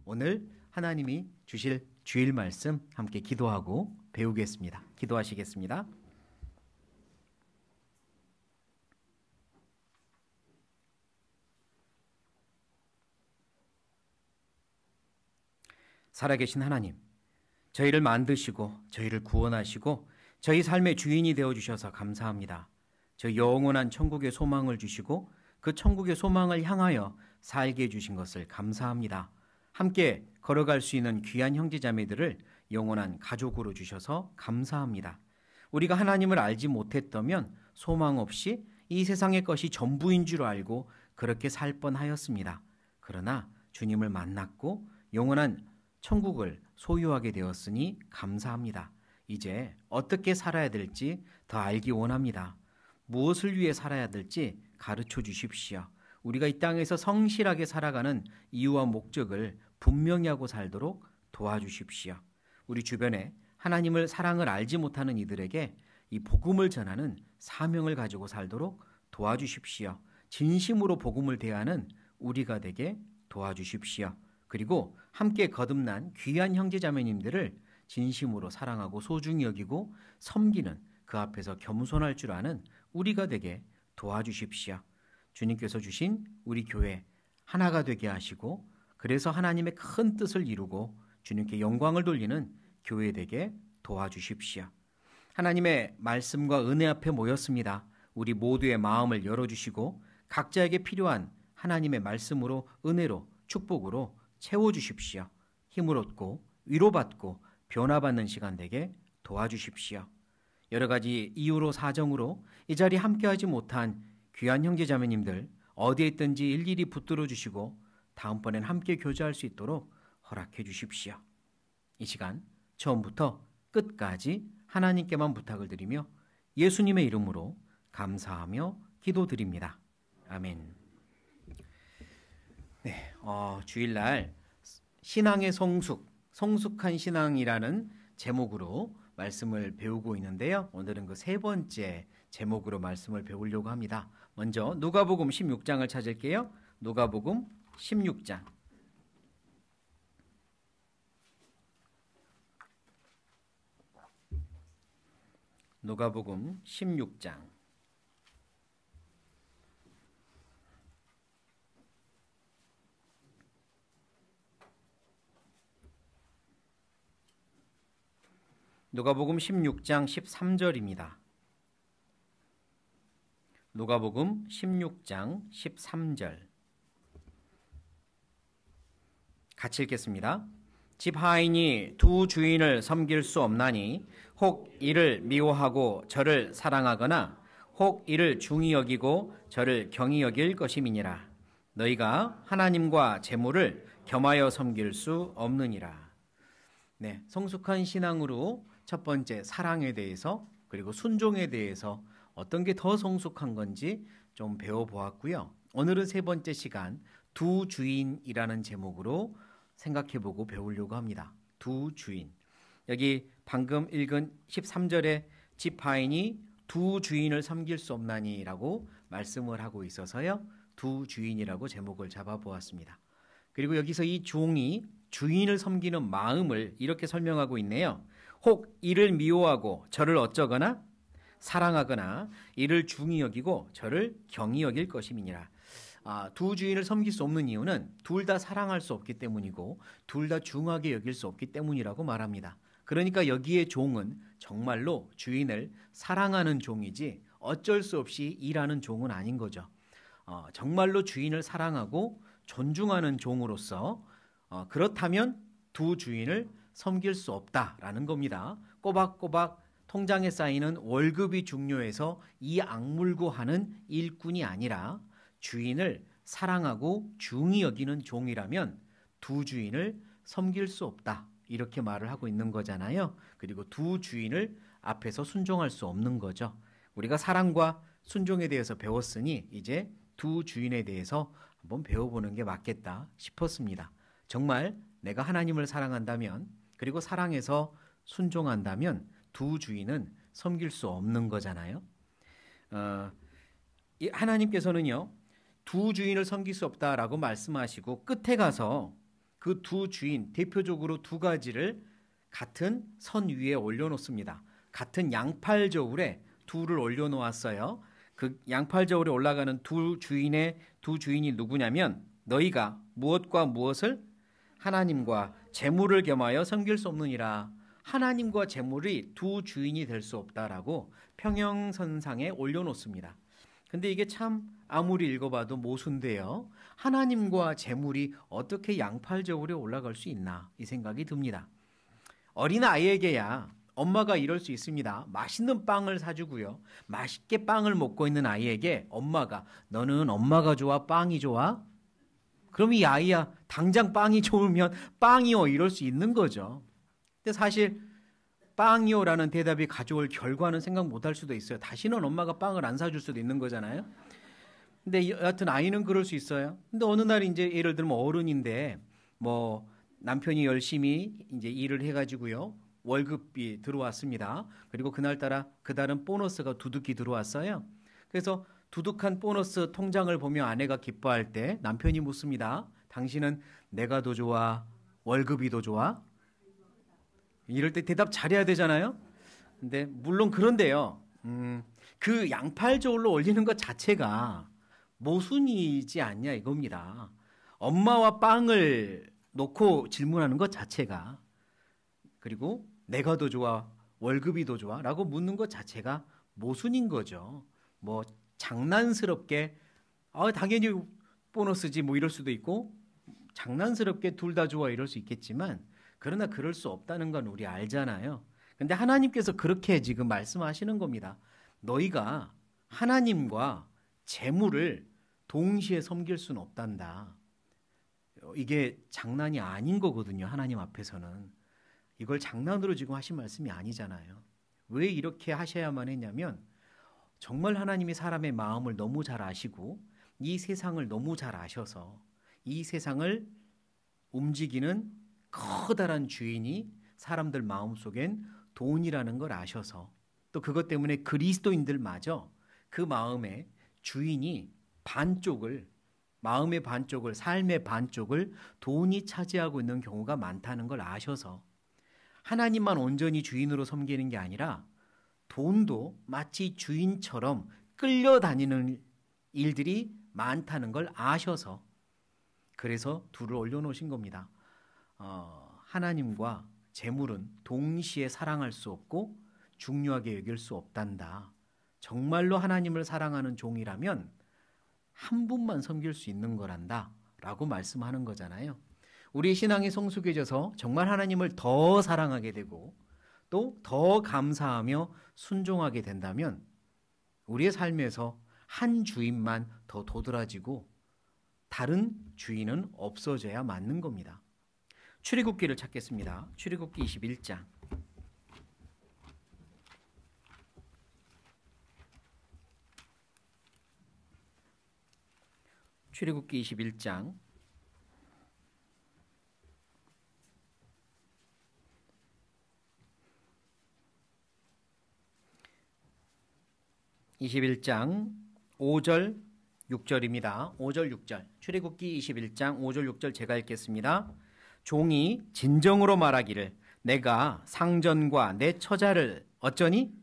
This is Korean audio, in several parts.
오늘 하나님이 주실 주일 말씀 함께 기도하고 배우겠습니다. 기도하시겠습니다. 살아계신 하나님, 저희를 만드시고 저희를 구원하시고 저희 삶의 주인이 되어주셔서 감사합니다. 저 영원한 천국의 소망을 주시고 그 천국의 소망을 향하여 살게 해주신 것을 감사합니다. 함께 걸어갈 수 있는 귀한 형제자매들을 영원한 가족으로 주셔서 감사합니다. 우리가 하나님을 알지 못했다면 소망 없이 이 세상의 것이 전부인 줄 알고 그렇게 살 뻔하였습니다. 그러나 주님을 만났고 영원한 천국을 소유하게 되었으니 감사합니다. 이제 어떻게 살아야 될지 더 알기 원합니다. 무엇을 위해 살아야 될지 가르쳐 주십시오. 우리가 이 땅에서 성실하게 살아가는 이유와 목적을 분명히 하고 살도록 도와주십시오. 우리 주변에 하나님을 사랑을 알지 못하는 이들에게 이 복음을 전하는 사명을 가지고 살도록 도와주십시오. 진심으로 복음을 대하는 우리가 되게 도와주십시오. 그리고 함께 거듭난 귀한 형제자매님들을 진심으로 사랑하고 소중히 여기고 섬기는 그 앞에서 겸손할 줄 아는 우리가 되게 도와주십시오. 주님께서 주신 우리 교회 하나가 되게 하시고 그래서 하나님의 큰 뜻을 이루고 주님께 영광을 돌리는 교회 되게 도와주십시오. 하나님의 말씀과 은혜 앞에 모였습니다. 우리 모두의 마음을 열어주시고 각자에게 필요한 하나님의 말씀으로 은혜로 축복으로 채워주십시오. 힘을 얻고 위로받고 변화받는 시간 되게 도와주십시오. 여러 가지 이유로 사정으로 이 자리에 함께하지 못한 귀한 형제자매님들 어디에 있든지 일일이 붙들어 주시고 다음번엔 함께 교제할 수 있도록 허락해 주십시오. 이 시간 처음부터 끝까지 하나님께만 부탁을 드리며 예수님의 이름으로 감사하며 기도드립니다. 아멘. 네, 주일날 신앙의 성숙한 신앙이라는 제목으로 말씀을 배우고 있는데요. 오늘은 그 세 번째 제목으로 말씀을 배우려고 합니다. 먼저 누가복음 16장을 찾을게요. 누가복음 16장. 누가복음 16장. 누가복음 16장 13절입니다. 누가복음 16장 13절. 같이 읽겠습니다. 집 하인이 두 주인을 섬길 수 없나니 혹 이를 미워하고 저를 사랑하거나 혹 이를 중히 여기고 저를 경히 여길 것임이니라. 너희가 하나님과 재물을 겸하여 섬길 수 없느니라. 네, 성숙한 신앙으로 첫 번째 사랑에 대해서 그리고 순종에 대해서 어떤 게 더 성숙한 건지 좀 배워보았고요. 오늘은 세 번째 시간 두 주인이라는 제목으로 생각해보고 배우려고 합니다. 두 주인. 여기 방금 읽은 13절에 집 하인이 두 주인을 섬길 수 없나니 라고 말씀을 하고 있어서요. 두 주인이라고 제목을 잡아보았습니다. 그리고 여기서 이 종이 주인을 섬기는 마음을 이렇게 설명하고 있네요. 혹 이를 미워하고 저를 어쩌거나 사랑하거나 이를 중히 여기고 저를 경히 여길 것임이니라. 두 주인을 섬길 수 없는 이유는 둘 다 사랑할 수 없기 때문이고 둘 다 중하게 여길 수 없기 때문이라고 말합니다. 그러니까 여기에 종은 정말로 주인을 사랑하는 종이지 어쩔 수 없이 일하는 종은 아닌 거죠. 정말로 주인을 사랑하고 존중하는 종으로서 그렇다면 두 주인을 섬길 수 없다라는 겁니다. 꼬박꼬박 통장에 쌓이는 월급이 중요해서 이 악물고 하는 일꾼이 아니라 주인을 사랑하고 중히 여기는 종이라면 두 주인을 섬길 수 없다. 이렇게 말을 하고 있는 거잖아요. 그리고 두 주인을 앞에서 순종할 수 없는 거죠. 우리가 사랑과 순종에 대해서 배웠으니 이제 두 주인에 대해서 한번 배워보는 게 맞겠다 싶었습니다. 정말 내가 하나님을 사랑한다면 그리고 사랑해서 순종한다면 두 주인은 섬길 수 없는 거잖아요. 하나님께서는요, 두 주인을 섬길 수 없다라고 말씀하시고 끝에 가서 그 두 주인, 대표적으로 두 가지를 같은 선 위에 올려놓습니다. 같은 양팔 저울에 둘을 올려놓았어요. 그 양팔 저울에 올라가는 두 주인이 누구냐면 너희가 무엇과 무엇을 하나님과 재물을 겸하여 섬길 수 없느니라. 하나님과 재물이 두 주인이 될 수 없다라고 평행선상에 올려놓습니다. 근데 이게 참 아무리 읽어봐도 모순돼요. 하나님과 재물이 어떻게 양팔 저울에 올라갈 수 있나 이 생각이 듭니다. 어린아이에게야 엄마가 이럴 수 있습니다. 맛있는 빵을 사주고요. 맛있게 빵을 먹고 있는 아이에게 엄마가 너는 엄마가 좋아 빵이 좋아? 그럼 이 아이야 당장 빵이 좋으면 빵이요 이럴 수 있는 거죠. 근데 사실 빵이요라는 대답이 가져올 결과는 생각 못할 수도 있어요. 다시는 엄마가 빵을 안 사줄 수도 있는 거잖아요. 근데 여하튼 아이는 그럴 수 있어요. 근데 어느 날 이제 예를 들면 어른인데 뭐 남편이 열심히 이제 일을 해가지고요. 월급이 들어왔습니다. 그리고 그날따라 그달은 보너스가 두둑히 들어왔어요. 그래서 두둑한 보너스 통장을 보며 아내가 기뻐할 때 남편이 묻습니다. 당신은 내가 더 좋아? 월급이 더 좋아? 이럴 때 대답 잘해야 되잖아요. 근데 물론 그런데요. 그 양팔 저울로 올리는 것 자체가 모순이지 않냐 이겁니다. 엄마와 빵을 놓고 질문하는 것 자체가 그리고 내가 더 좋아, 월급이 더 좋아? 라고 묻는 것 자체가 모순인 거죠. 뭐 장난스럽게 당연히 보너스지 뭐 이럴 수도 있고 장난스럽게 둘 다 좋아 이럴 수 있겠지만 그러나 그럴 수 없다는 건 우리 알잖아요. 근데 하나님께서 그렇게 지금 말씀하시는 겁니다. 너희가 하나님과 재물을 동시에 섬길 수는 없단다. 이게 장난이 아닌 거거든요. 하나님 앞에서는. 이걸 장난으로 지금 하신 말씀이 아니잖아요. 왜 이렇게 하셔야만 했냐면 정말 하나님이 사람의 마음을 너무 잘 아시고 이 세상을 너무 잘 아셔서 이 세상을 움직이는 커다란 주인이 사람들 마음속엔 돈이라는 걸 아셔서 또 그것 때문에 그리스도인들마저 그 마음의 주인이 마음의 반쪽을, 삶의 반쪽을 돈이 차지하고 있는 경우가 많다는 걸 아셔서 하나님만 온전히 주인으로 섬기는 게 아니라 돈도 마치 주인처럼 끌려다니는 일들이 많다는 걸 아셔서 그래서 둘을 올려놓으신 겁니다. 하나님과 재물은 동시에 사랑할 수 없고 중요하게 여길 수 없단다. 정말로 하나님을 사랑하는 종이라면 한 분만 섬길 수 있는 거란다 라고 말씀하는 거잖아요. 우리 신앙이 성숙해져서 정말 하나님을 더 사랑하게 되고 또 더 감사하며 순종하게 된다면 우리의 삶에서 한 주인만 더 도드라지고 다른 주인은 없어져야 맞는 겁니다. 출애굽기를 찾겠습니다. 출애굽기 21장. 출애굽기 21장 5절 6절입니다. 5절 6절. 출애굽기 21장 5절 6절 제가 읽겠습니다. 종이 진정으로 말하기를 내가 상전과 내 처자를 어쩌니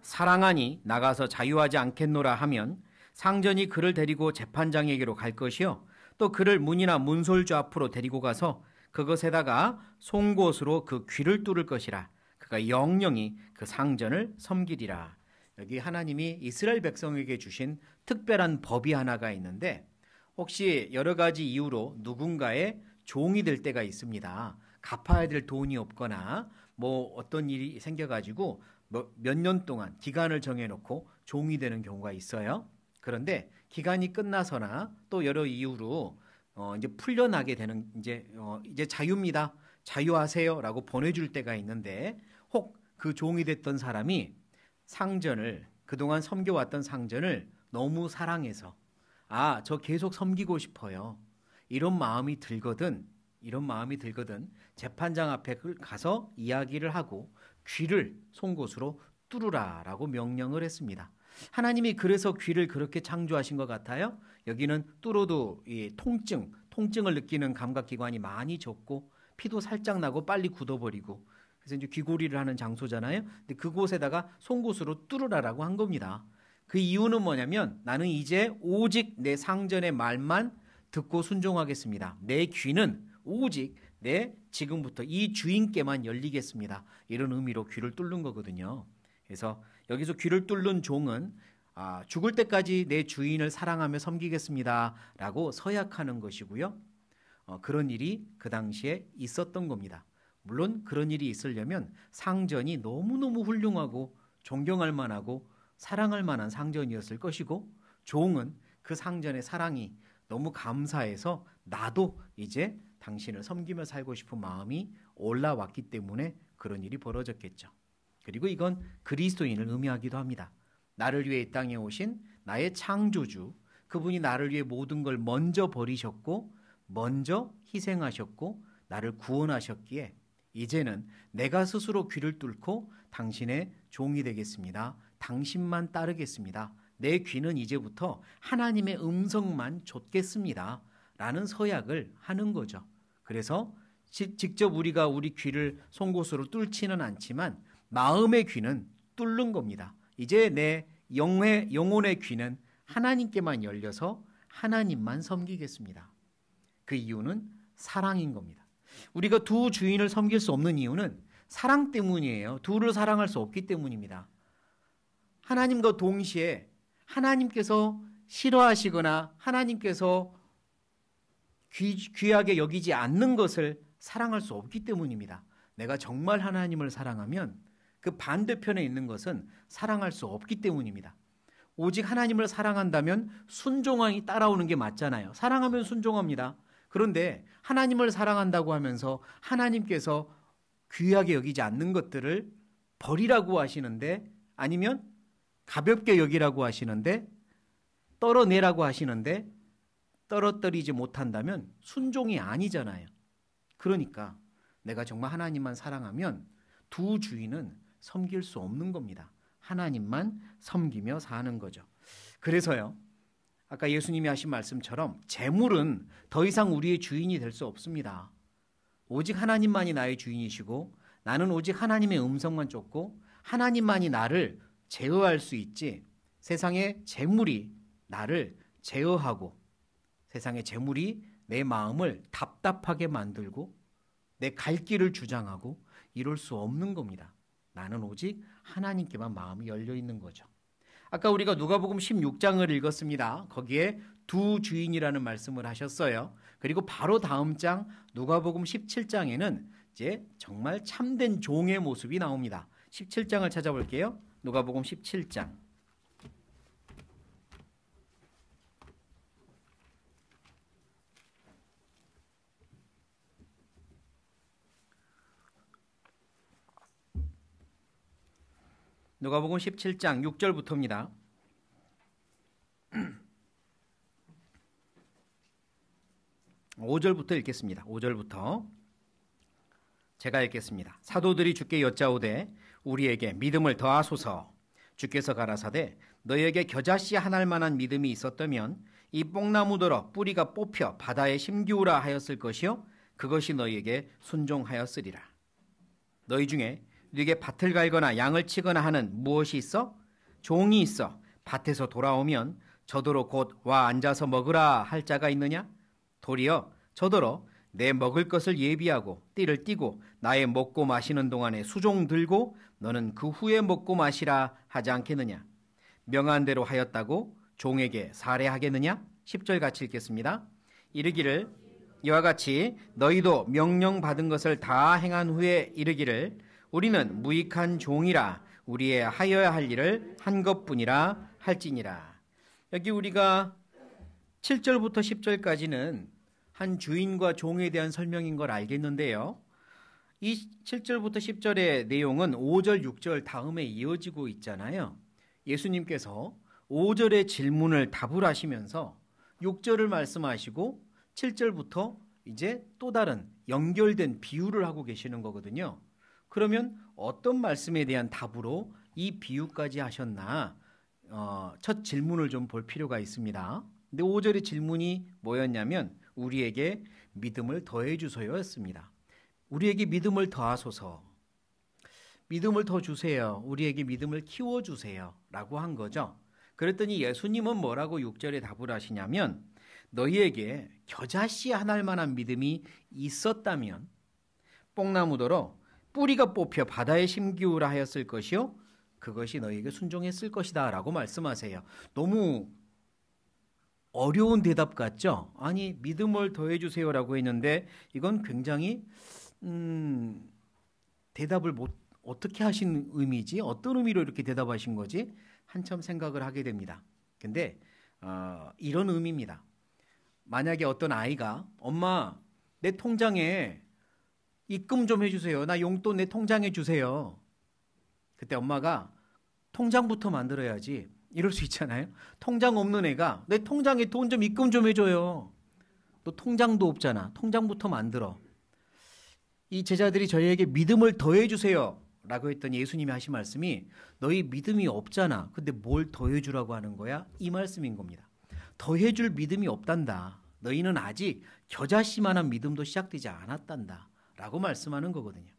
사랑하니 나가서 자유하지 않겠노라 하면 상전이 그를 데리고 재판장에게로 갈 것이요 또 그를 문이나 문솔주 앞으로 데리고 가서 그것에다가 송곳으로 그 귀를 뚫을 것이라. 그가 영영이 그 상전을 섬기리라. 여기 하나님이 이스라엘 백성에게 주신 특별한 법이 하나가 있는데 혹시 여러 가지 이유로 누군가의 종이 될 때가 있습니다. 갚아야 될 돈이 없거나 뭐 어떤 일이 생겨가지고 몇 년 동안 기간을 정해놓고 종이 되는 경우가 있어요. 그런데 기간이 끝나서나 또 여러 이유로 이제 풀려나게 되는 이제 자유입니다. 자유하세요라고 보내줄 때가 있는데 혹 그 종이 됐던 사람이 상전을 그동안 섬겨왔던 상전을 너무 사랑해서 저 계속 섬기고 싶어요. 이런 마음이 들거든 재판장 앞에 가서 이야기를 하고 귀를 송곳으로 뚫으라라고 명령을 했습니다. 하나님이 그래서 귀를 그렇게 창조하신 것 같아요. 여기는 뚫어도 이 통증, 통증을 느끼는 감각기관이 많이 적고 피도 살짝 나고 빨리 굳어버리고 그래서 이제 귀고리를 하는 장소잖아요. 근데 그곳에다가 송곳으로 뚫으라라고 한 겁니다. 그 이유는 뭐냐면 나는 이제 오직 내 상전의 말만 듣고 순종하겠습니다. 내 귀는 오직 내 지금부터 이 주인께만 열리겠습니다. 이런 의미로 귀를 뚫는 거거든요. 그래서 여기서 귀를 뚫는 종은 죽을 때까지 내 주인을 사랑하며 섬기겠습니다. 라고 서약하는 것이고요. 그런 일이 그 당시에 있었던 겁니다. 물론 그런 일이 있으려면 상전이 너무너무 훌륭하고 존경할 만하고 사랑할 만한 상전이었을 것이고 종은 그 상전의 사랑이 너무 감사해서 나도 이제 당신을 섬기며 살고 싶은 마음이 올라왔기 때문에 그런 일이 벌어졌겠죠. 그리고 이건 그리스도인을 의미하기도 합니다. 나를 위해 이 땅에 오신 나의 창조주, 그분이 나를 위해 모든 걸 먼저 버리셨고 먼저 희생하셨고 나를 구원하셨기에 이제는 내가 스스로 귀를 뚫고 당신의 종이 되겠습니다. 당신만 따르겠습니다. 내 귀는 이제부터 하나님의 음성만 좇겠습니다. 라는 서약을 하는 거죠. 그래서 직접 우리가 우리 귀를 송곳으로 뚫지는 않지만 마음의 귀는 뚫는 겁니다. 이제 내 영혼의 귀는 하나님께만 열려서 하나님만 섬기겠습니다. 그 이유는 사랑인 겁니다. 우리가 두 주인을 섬길 수 없는 이유는 사랑 때문이에요. 둘을 사랑할 수 없기 때문입니다. 하나님과 동시에 하나님께서 싫어하시거나 하나님께서 귀하게 여기지 않는 것을 사랑할 수 없기 때문입니다. 내가 정말 하나님을 사랑하면 그 반대편에 있는 것은 사랑할 수 없기 때문입니다. 오직 하나님을 사랑한다면 순종이 따라오는 게 맞잖아요. 사랑하면 순종합니다. 그런데 하나님을 사랑한다고 하면서 하나님께서 귀하게 여기지 않는 것들을 버리라고 하시는데 아니면 가볍게 여기라고 하시는데 떨어내라고 하시는데 떨어뜨리지 못한다면 순종이 아니잖아요. 그러니까 내가 정말 하나님만 사랑하면 두 주인은 섬길 수 없는 겁니다. 하나님만 섬기며 사는 거죠. 그래서요. 아까 예수님이 하신 말씀처럼 재물은 더 이상 우리의 주인이 될 수 없습니다. 오직 하나님만이 나의 주인이시고 나는 오직 하나님의 음성만 쫓고 하나님만이 나를 제어할 수 있지 세상의 재물이 나를 제어하고 세상의 재물이 내 마음을 답답하게 만들고 내 갈 길을 주장하고 이럴 수 없는 겁니다. 나는 오직 하나님께만 마음이 열려 있는 거죠. 아까 우리가 누가복음 16장을 읽었습니다. 거기에 두 주인이라는 말씀을 하셨어요. 그리고 바로 다음 장 누가복음 17장에는 이제 정말 참된 종의 모습이 나옵니다. 17장을 찾아볼게요. 누가복음 17장. 누가복음 17장 6절부터입니다. 5절부터 읽겠습니다. 5절부터 제가 읽겠습니다. 사도들이 주께 여짜오되 우리에게 믿음을 더하소서. 주께서 가라사대 너희에게 겨자씨 하나일 만한 믿음이 있었다면 이 뽕나무더러 뿌리가 뽑혀 바다에 심기우라 하였을 것이요 그것이 너희에게 순종하였으리라. 너희 중에 네게 밭을 갈거나 양을 치거나 하는 무엇이 있어? 종이 있어 밭에서 돌아오면 저더러 곧 와 앉아서 먹으라 할 자가 있느냐? 도리어 저더러 내 먹을 것을 예비하고 띠를 띠고 나의 먹고 마시는 동안에 수종 들고 너는 그 후에 먹고 마시라 하지 않겠느냐? 명한 대로 하였다고 종에게 살해하겠느냐? 10절 같이 읽겠습니다. 이르기를 이와 같이 너희도 명령받은 것을 다 행한 후에 이르기를 우리는 무익한 종이라 우리의 하여야 할 일을 한 것뿐이라 할지니라. 여기 우리가 7절부터 10절까지는 한 주인과 종에 대한 설명인 걸 알겠는데요. 이 7절부터 10절의 내용은 5절, 6절 다음에 이어지고 있잖아요. 예수님께서 5절의 질문을 답을 하시면서 6절을 말씀하시고 7절부터 이제 또 다른 연결된 비유를 하고 계시는 거거든요. 그러면 어떤 말씀에 대한 답으로 이 비유까지 하셨나 첫 질문을 좀 볼 필요가 있습니다. 근데 5절의 질문이 뭐였냐면 우리에게 믿음을 더해 주소서였습니다. 우리에게 믿음을 더하소서, 믿음을 더 주세요, 우리에게 믿음을 키워주세요 라고 한 거죠. 그랬더니 예수님은 뭐라고 6절에 답을 하시냐면, 너희에게 겨자씨 한 알만한 믿음이 있었다면 뽕나무더러 뿌리가 뽑혀 바다에 심기우라 하였을 것이요 그것이 너희에게 순종했을 것이다 라고 말씀하세요. 너무 어려운 대답 같죠? 아니, 믿음을 더해 주세요라고 했는데 이건 굉장히 대답을 어떻게 하신 의미지? 어떤 의미로 이렇게 대답하신 거지? 한참 생각을 하게 됩니다. 근데 이런 의미입니다. 만약에 어떤 아이가 엄마, 내 통장에 입금 좀 해주세요. 나 용돈 내 통장에 주세요. 그때 엄마가 통장부터 만들어야지, 이럴 수 있잖아요. 통장 없는 애가 내 통장에 돈 좀 입금 좀 해줘요. 너 통장도 없잖아. 통장부터 만들어. 이 제자들이 저희에게 믿음을 더해 주세요 라고 했더니 예수님이 하신 말씀이, 너희 믿음이 없잖아. 근데 뭘 더해 주라고 하는 거야? 이 말씀인 겁니다. 더해 줄 믿음이 없단다. 너희는 아직 겨자씨만한 믿음도 시작되지 않았단다 라고 말씀하는 거거든요.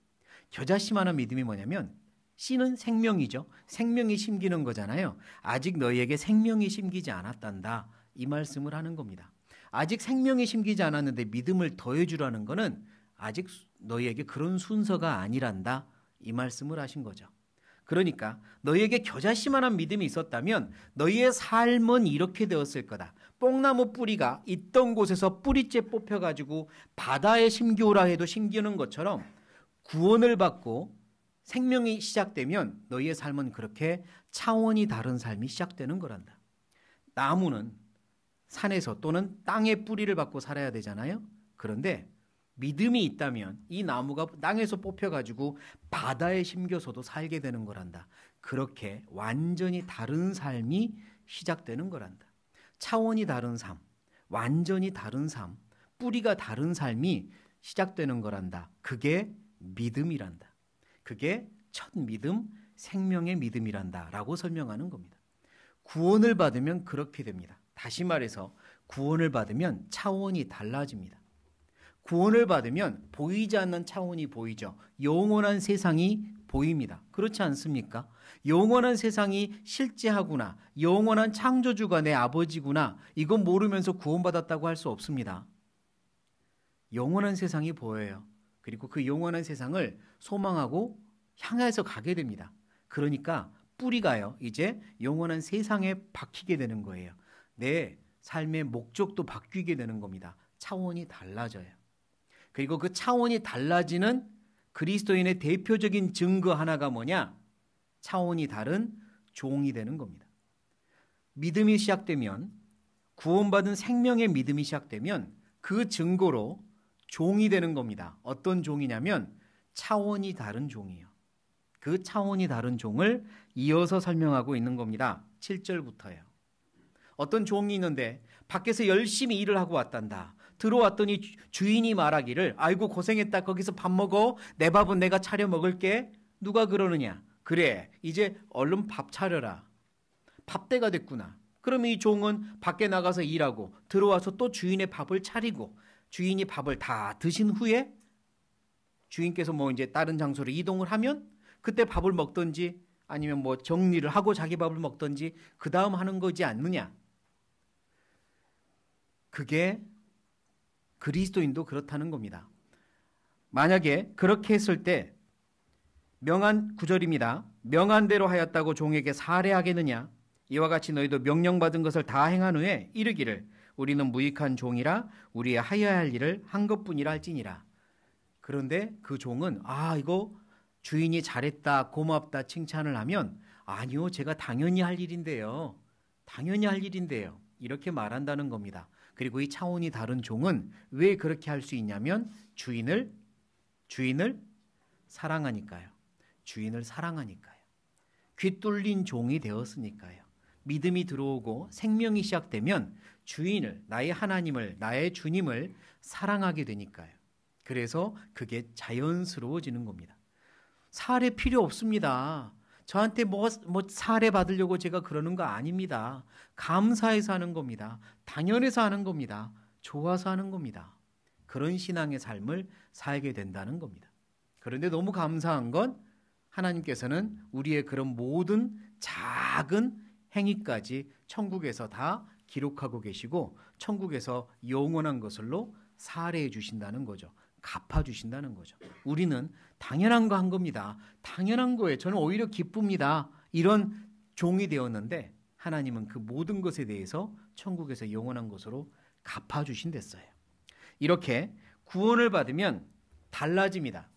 겨자씨만한 믿음이 뭐냐면, 씨는 생명이죠. 생명이 심기는 거잖아요. 아직 너희에게 생명이 심기지 않았단다, 이 말씀을 하는 겁니다. 아직 생명이 심기지 않았는데 믿음을 더해 주라는 거는 아직 너희에게 그런 순서가 아니란다, 이 말씀을 하신 거죠. 그러니까 너희에게 겨자씨만한 믿음이 있었다면 너희의 삶은 이렇게 되었을 거다. 뽕나무 뿌리가 있던 곳에서 뿌리째 뽑혀가지고 바다에 심기우라 해도 심기는 것처럼 구원을 받고 생명이 시작되면 너희의 삶은 그렇게 차원이 다른 삶이 시작되는 거란다. 나무는 산에서 또는 땅의 뿌리를 받고 살아야 되잖아요. 그런데 믿음이 있다면 이 나무가 땅에서 뽑혀가지고 바다에 심겨서도 살게 되는 거란다. 그렇게 완전히 다른 삶이 시작되는 거란다. 차원이 다른 삶, 완전히 다른 삶, 뿌리가 다른 삶이 시작되는 거란다. 그게 믿음이란다. 그게 첫 믿음, 생명의 믿음이란다 라고 설명하는 겁니다. 구원을 받으면 그렇게 됩니다. 다시 말해서 구원을 받으면 차원이 달라집니다. 구원을 받으면 보이지 않는 차원이 보이죠. 영원한 세상이 보입니다. 그렇지 않습니까? 영원한 세상이 실제하구나, 영원한 창조주가 내 아버지구나, 이건 모르면서 구원받았다고 할 수 없습니다. 영원한 세상이 보여요. 그리고 그 영원한 세상을 소망하고 향해서 가게 됩니다. 그러니까 뿌리가요, 이제 영원한 세상에 박히게 되는 거예요. 내 삶의 목적도 바뀌게 되는 겁니다. 차원이 달라져요. 그리고 그 차원이 달라지는 그리스도인의 대표적인 증거 하나가 뭐냐? 차원이 다른 종이 되는 겁니다. 믿음이 시작되면, 구원받은 생명의 믿음이 시작되면 그 증거로 종이 되는 겁니다. 어떤 종이냐면 차원이 다른 종이에요. 그 차원이 다른 종을 이어서 설명하고 있는 겁니다. 7절부터요. 어떤 종이 있는데 밖에서 열심히 일을 하고 왔단다. 들어왔더니 주인이 말하기를, 아이고 고생했다, 거기서 밥 먹어, 내 밥은 내가 차려 먹을게. 누가 그러느냐? 그래, 이제 얼른 밥 차려라. 밥때가 됐구나. 그럼 이 종은 밖에 나가서 일하고 들어와서 또 주인의 밥을 차리고, 주인이 밥을 다 드신 후에 주인께서 뭐 이제 다른 장소로 이동을 하면 그때 밥을 먹든지 아니면 뭐 정리를 하고 자기 밥을 먹든지 그 다음 하는 거지 않느냐? 그게 그리스도인도 그렇다는 겁니다. 만약에 그렇게 했을 때 명한 9절입니다. 명한 대로 하였다고 종에게 살해하겠느냐? 이와 같이 너희도 명령받은 것을 다 행한 후에 이르기를, 우리는 무익한 종이라 우리의 하여야 할 일을 한 것뿐이라 할지니라. 그런데 그 종은 이거 주인이 잘했다, 고맙다 칭찬을 하면, 아니요, 제가 당연히 할 일인데요. 당연히 할 일인데요. 이렇게 말한다는 겁니다. 그리고 이 차원이 다른 종은 왜 그렇게 할 수 있냐면 주인을 사랑하니까요. 주인을 사랑하니까요. 귀 뚫린 종이 되었으니까요. 믿음이 들어오고 생명이 시작되면 주인을, 나의 하나님을, 나의 주님을 사랑하게 되니까요. 그래서 그게 자연스러워지는 겁니다. 살해 필요 없습니다. 저한테 뭐 살해 받으려고 제가 그러는 거 아닙니다. 감사해서 하는 겁니다. 당연해서 하는 겁니다. 좋아서 하는 겁니다. 그런 신앙의 삶을 살게 된다는 겁니다. 그런데 너무 감사한 건 하나님께서는 우리의 그런 모든 작은 행위까지 천국에서 다 기록하고 계시고 천국에서 영원한 것으로 살해해 주신다는 거죠. 갚아주신다는 거죠. 우리는 당연한 거 한 겁니다. 당연한 거예요. 저는 오히려 기쁩니다. 이런 종이 되었는데 하나님은 그 모든 것에 대해서 천국에서 영원한 것으로 갚아주신댔어요. 이렇게 구원을 받으면 달라집니다.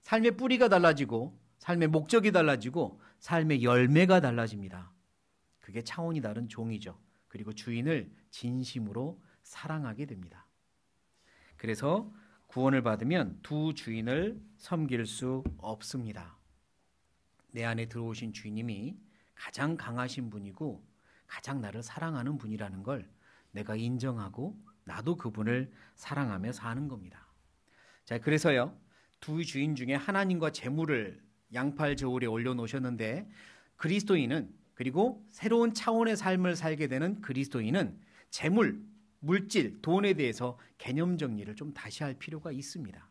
삶의 뿌리가 달라지고 삶의 목적이 달라지고 삶의 열매가 달라집니다. 그게 차원이 다른 종이죠. 그리고 주인을 진심으로 사랑하게 됩니다. 그래서 구원을 받으면 두 주인을 섬길 수 없습니다. 내 안에 들어오신 주님이 가장 강하신 분이고 가장 나를 사랑하는 분이라는 걸 내가 인정하고 나도 그분을 사랑하며 사는 겁니다. 자, 그래서요, 두 주인 중에 하나님과 재물을 양팔 저울에 올려놓으셨는데 그리스도인은, 그리고 새로운 차원의 삶을 살게 되는 그리스도인은 재물, 물질, 돈에 대해서 개념 정리를 좀 다시 할 필요가 있습니다.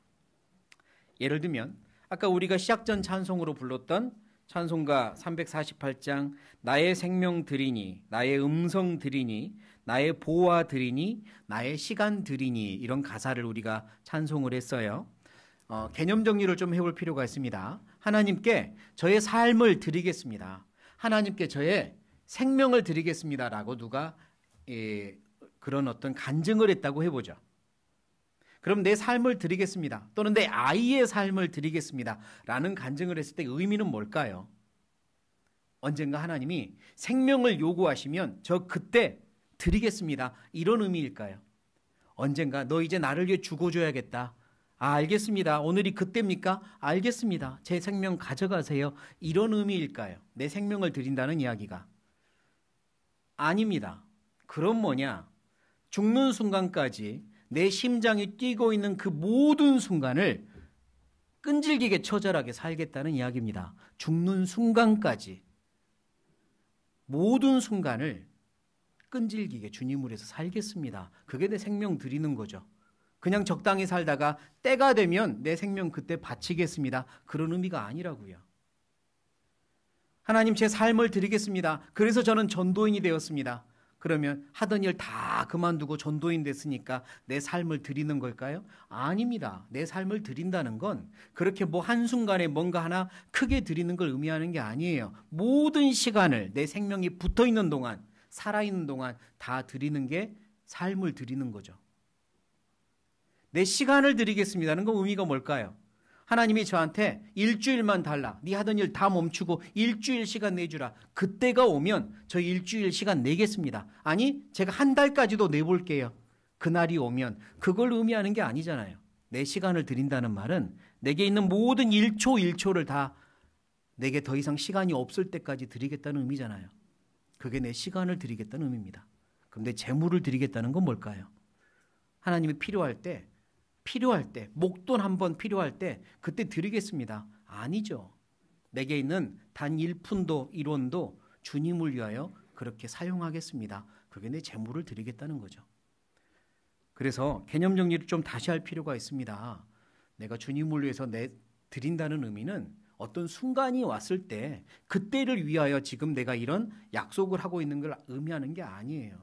예를 들면 아까 우리가 시작 전 찬송으로 불렀던 찬송가 348장 나의 생명 드리니, 나의 음성 드리니, 나의 보화 드리니, 나의 시간 드리니, 이런 가사를 우리가 찬송을 했어요. 개념 정리를 좀 해볼 필요가 있습니다. 하나님께 저의 삶을 드리겠습니다. 하나님께 저의 생명을 드리겠습니다라고 누가 그런 어떤 간증을 했다고 해보죠. 그럼 내 삶을 드리겠습니다. 또는 내 아이의 삶을 드리겠습니다. 라는 간증을 했을 때 의미는 뭘까요? 언젠가 하나님이 생명을 요구하시면 저 그때 드리겠습니다. 이런 의미일까요? 언젠가 너 이제 나를 위해 죽어줘야겠다. 아, 알겠습니다. 오늘이 그때입니까? 알겠습니다. 제 생명 가져가세요. 이런 의미일까요? 내 생명을 드린다는 이야기가. 아닙니다. 그럼 뭐냐? 죽는 순간까지 내 심장이 뛰고 있는 그 모든 순간을 끈질기게 처절하게 살겠다는 이야기입니다. 죽는 순간까지 모든 순간을 끈질기게 주님을 위해서 살겠습니다. 그게 내 생명 드리는 거죠. 그냥 적당히 살다가 때가 되면 내 생명 그때 바치겠습니다. 그런 의미가 아니라고요. 하나님 제 삶을 드리겠습니다. 그래서 저는 전도인이 되었습니다. 그러면 하던 일 다 그만두고 전도인 됐으니까 내 삶을 드리는 걸까요? 아닙니다. 내 삶을 드린다는 건 그렇게 뭐 한순간에 뭔가 하나 크게 드리는 걸 의미하는 게 아니에요. 모든 시간을 내 생명이 붙어 있는 동안, 살아있는 동안 다 드리는 게 삶을 드리는 거죠. 내 시간을 드리겠습니다는 그 의미가 뭘까요? 하나님이 저한테 일주일만 달라. 네 하던 일 다 멈추고 일주일 시간 내주라. 그때가 오면 저 일주일 시간 내겠습니다. 아니, 제가 한 달까지도 내볼게요. 그날이 오면 그걸 의미하는 게 아니잖아요. 내 시간을 드린다는 말은 내게 있는 모든 1초 1초를 다 내게 더 이상 시간이 없을 때까지 드리겠다는 의미잖아요. 그게 내 시간을 드리겠다는 의미입니다. 그럼 내 재물을 드리겠다는 건 뭘까요? 하나님이 필요할 때, 목돈 한 번 필요할 때 그때 드리겠습니다. 아니죠. 내게 있는 단 1푼도 1원도 주님을 위하여 그렇게 사용하겠습니다. 그게 내 재물을 드리겠다는 거죠. 그래서 개념 정리를 좀 다시 할 필요가 있습니다. 내가 주님을 위해서 드린다는 의미는 어떤 순간이 왔을 때 그때를 위하여 지금 내가 이런 약속을 하고 있는 걸 의미하는 게 아니에요.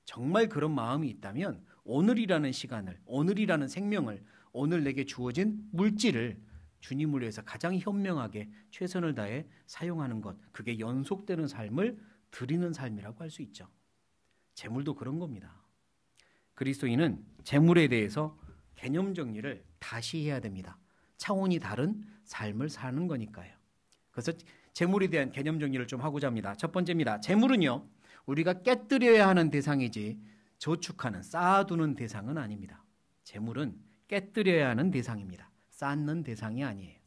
정말 그런 마음이 있다면 오늘이라는 시간을, 오늘이라는 생명을, 오늘 내게 주어진 물질을 주님을 위해서 가장 현명하게 최선을 다해 사용하는 것, 그게 연속되는 삶을 드리는 삶이라고 할 수 있죠. 재물도 그런 겁니다. 그리스도인은 재물에 대해서 개념 정리를 다시 해야 됩니다. 차원이 다른 삶을 사는 거니까요. 그래서 재물에 대한 개념 정리를 좀 하고자 합니다. 첫 번째입니다. 재물은요, 우리가 깨뜨려야 하는 대상이지 저축하는, 쌓아두는 대상은 아닙니다. 재물은 깨뜨려야 하는 대상입니다. 쌓는 대상이 아니에요.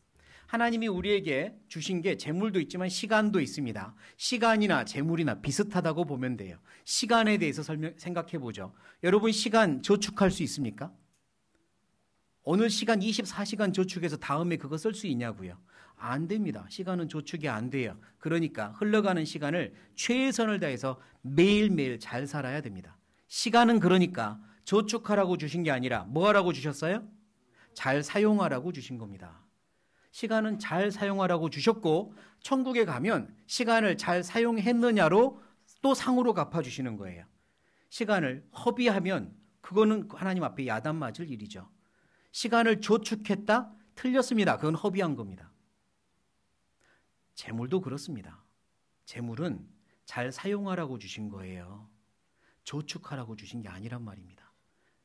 하나님이 우리에게 주신 게 재물도 있지만 시간도 있습니다. 시간이나 재물이나 비슷하다고 보면 돼요. 시간에 대해서 생각해 보죠. 여러분, 시간 저축할 수 있습니까? 오늘 시간 24시간 저축해서 다음에 그거 쓸 수 있냐고요? 안 됩니다. 시간은 저축이 안 돼요. 그러니까 흘러가는 시간을 최선을 다해서 매일매일 잘 살아야 됩니다. 시간은 그러니까 저축하라고 주신 게 아니라 뭐 하라고 주셨어요? 잘 사용하라고 주신 겁니다. 시간은 잘 사용하라고 주셨고 천국에 가면 시간을 잘 사용했느냐로 또 상으로 갚아주시는 거예요. 시간을 허비하면 그거는 하나님 앞에 야단 맞을 일이죠. 시간을 저축했다? 틀렸습니다. 그건 허비한 겁니다. 재물도 그렇습니다. 재물은 잘 사용하라고 주신 거예요. 저축하라고 주신 게 아니란 말입니다.